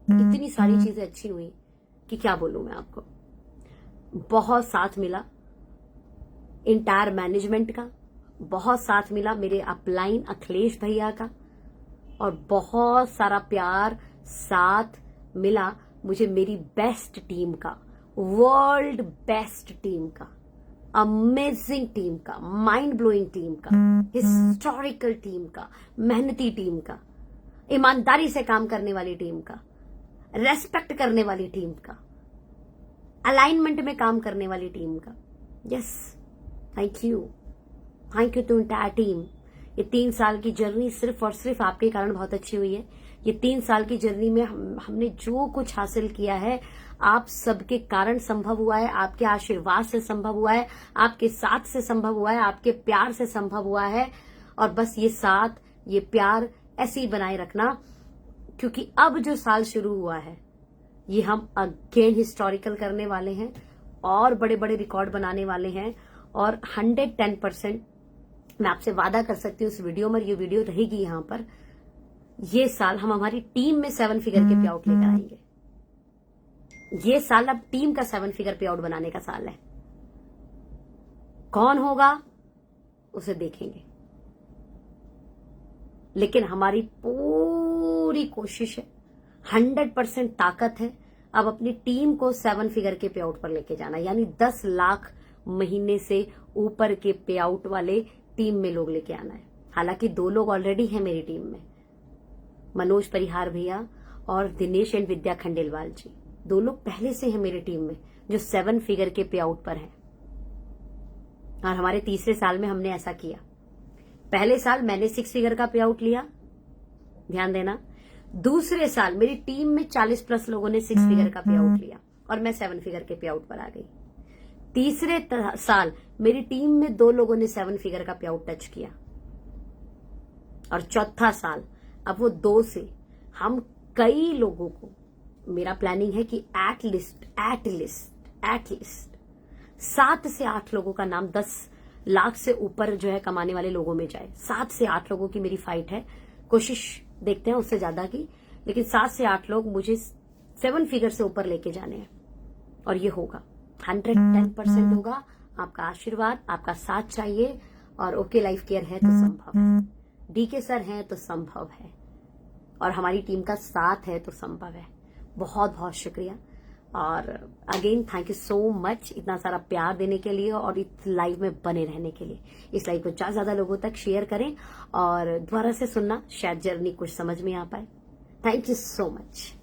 इतनी सारी चीजें अच्छी हुई कि क्या बोलूं मैं आपको। बहुत साथ मिला इंटायर मैनेजमेंट का, बहुत साथ मिला मेरे अपलाइन अखिलेश भैया का, और बहुत सारा प्यार साथ मिला मुझे मेरी बेस्ट टीम का, वर्ल्ड बेस्ट टीम का, अमेजिंग टीम का, माइंड ब्लोइंग टीम का, हिस्टोरिकल टीम का, मेहनती टीम का, ईमानदारी से काम करने वाली टीम का, रेस्पेक्ट करने वाली टीम का, अलाइनमेंट में काम करने वाली टीम का। Yes, thank you to entire team. ये 3 साल की जर्नी सिर्फ और सिर्फ आपके कारण बहुत अच्छी हुई है। ये 3 साल की जर्नी में हमने जो कुछ हासिल किया है, आप सबके कारण संभव हुआ है, आपके आशीर्वाद से संभव हुआ है, आपके साथ से संभव हुआ है, आपके प्यार से संभव हुआ है। और बस ये साथ, ये प्यार ऐसे ही बनाए रखना, क्योंकि अब जो साल शुरू हुआ है ये हम अगेन हिस्टोरिकल करने वाले हैं और बड़े बड़े रिकॉर्ड बनाने वाले हैं। और 110% मैं आपसे वादा कर सकती हूँ इस वीडियो में, ये वीडियो रहेगी यहां पर, ये साल हम हमारी टीम में 7 फिगर के पे आउट लेकर आएंगे। ये साल अब टीम का 7 फिगर पे आउट बनाने का साल है। कौन होगा उसे देखेंगे, लेकिन हमारी पूरी कोशिश है, 100% ताकत है अब अपनी टीम को 7 फिगर के पे आउट पर लेके जाना, यानी 10 लाख महीने से ऊपर के पे आउट वाले टीम में लोग लेके आना है। हालांकि 2 लोग ऑलरेडी हैं मेरी टीम में, मनोज परिहार भैया और दिनेश एंड विद्या खंडेलवाल जी। 2 लोग पहले से हैं मेरी टीम में जो 7 फिगर के पे आउट पर हैं। और हमारे तीसरे साल में हमने ऐसा किया। पहले साल मैंने 6 फिगर का पे आउट लिया, ध्यान देना। दूसरे साल मेरी टीम में 40+ लोगों ने 6 फिगर का पे आउट लिया और मैं 7 फिगर के पे आउट पर आ गई। तीसरे साल मेरी टीम में 2 लोगों ने 7 फिगर का पे आउट टच किया और चौथा साल अब वो 2 से हम कई लोगों को, मेरा प्लानिंग है कि एटलीस्ट 7 से 8 लोगों का नाम 10 लाख से ऊपर जो है कमाने वाले लोगों में जाए। 7 से 8 लोगों की मेरी फाइट है, कोशिश देखते हैं उससे ज्यादा की, लेकिन 7 से 8 लोग मुझे 7 फिगर से ऊपर लेके जाने हैं और ये होगा, 110% होगा। आपका आशीर्वाद, आपका साथ चाहिए और ओके लाइफ केयर है तो संभव है, डीके सर हैं तो संभव है और हमारी टीम का साथ है तो संभव है। बहुत बहुत शुक्रिया और again thank you so much इतना सारा प्यार देने के लिए और इस लाइव में बने रहने के लिए। इस लाइव को ज्यादा लोगों तक शेयर करें और दोबारा से सुनना, शायद जर्नी कुछ समझ में आ पाए। Thank you so much.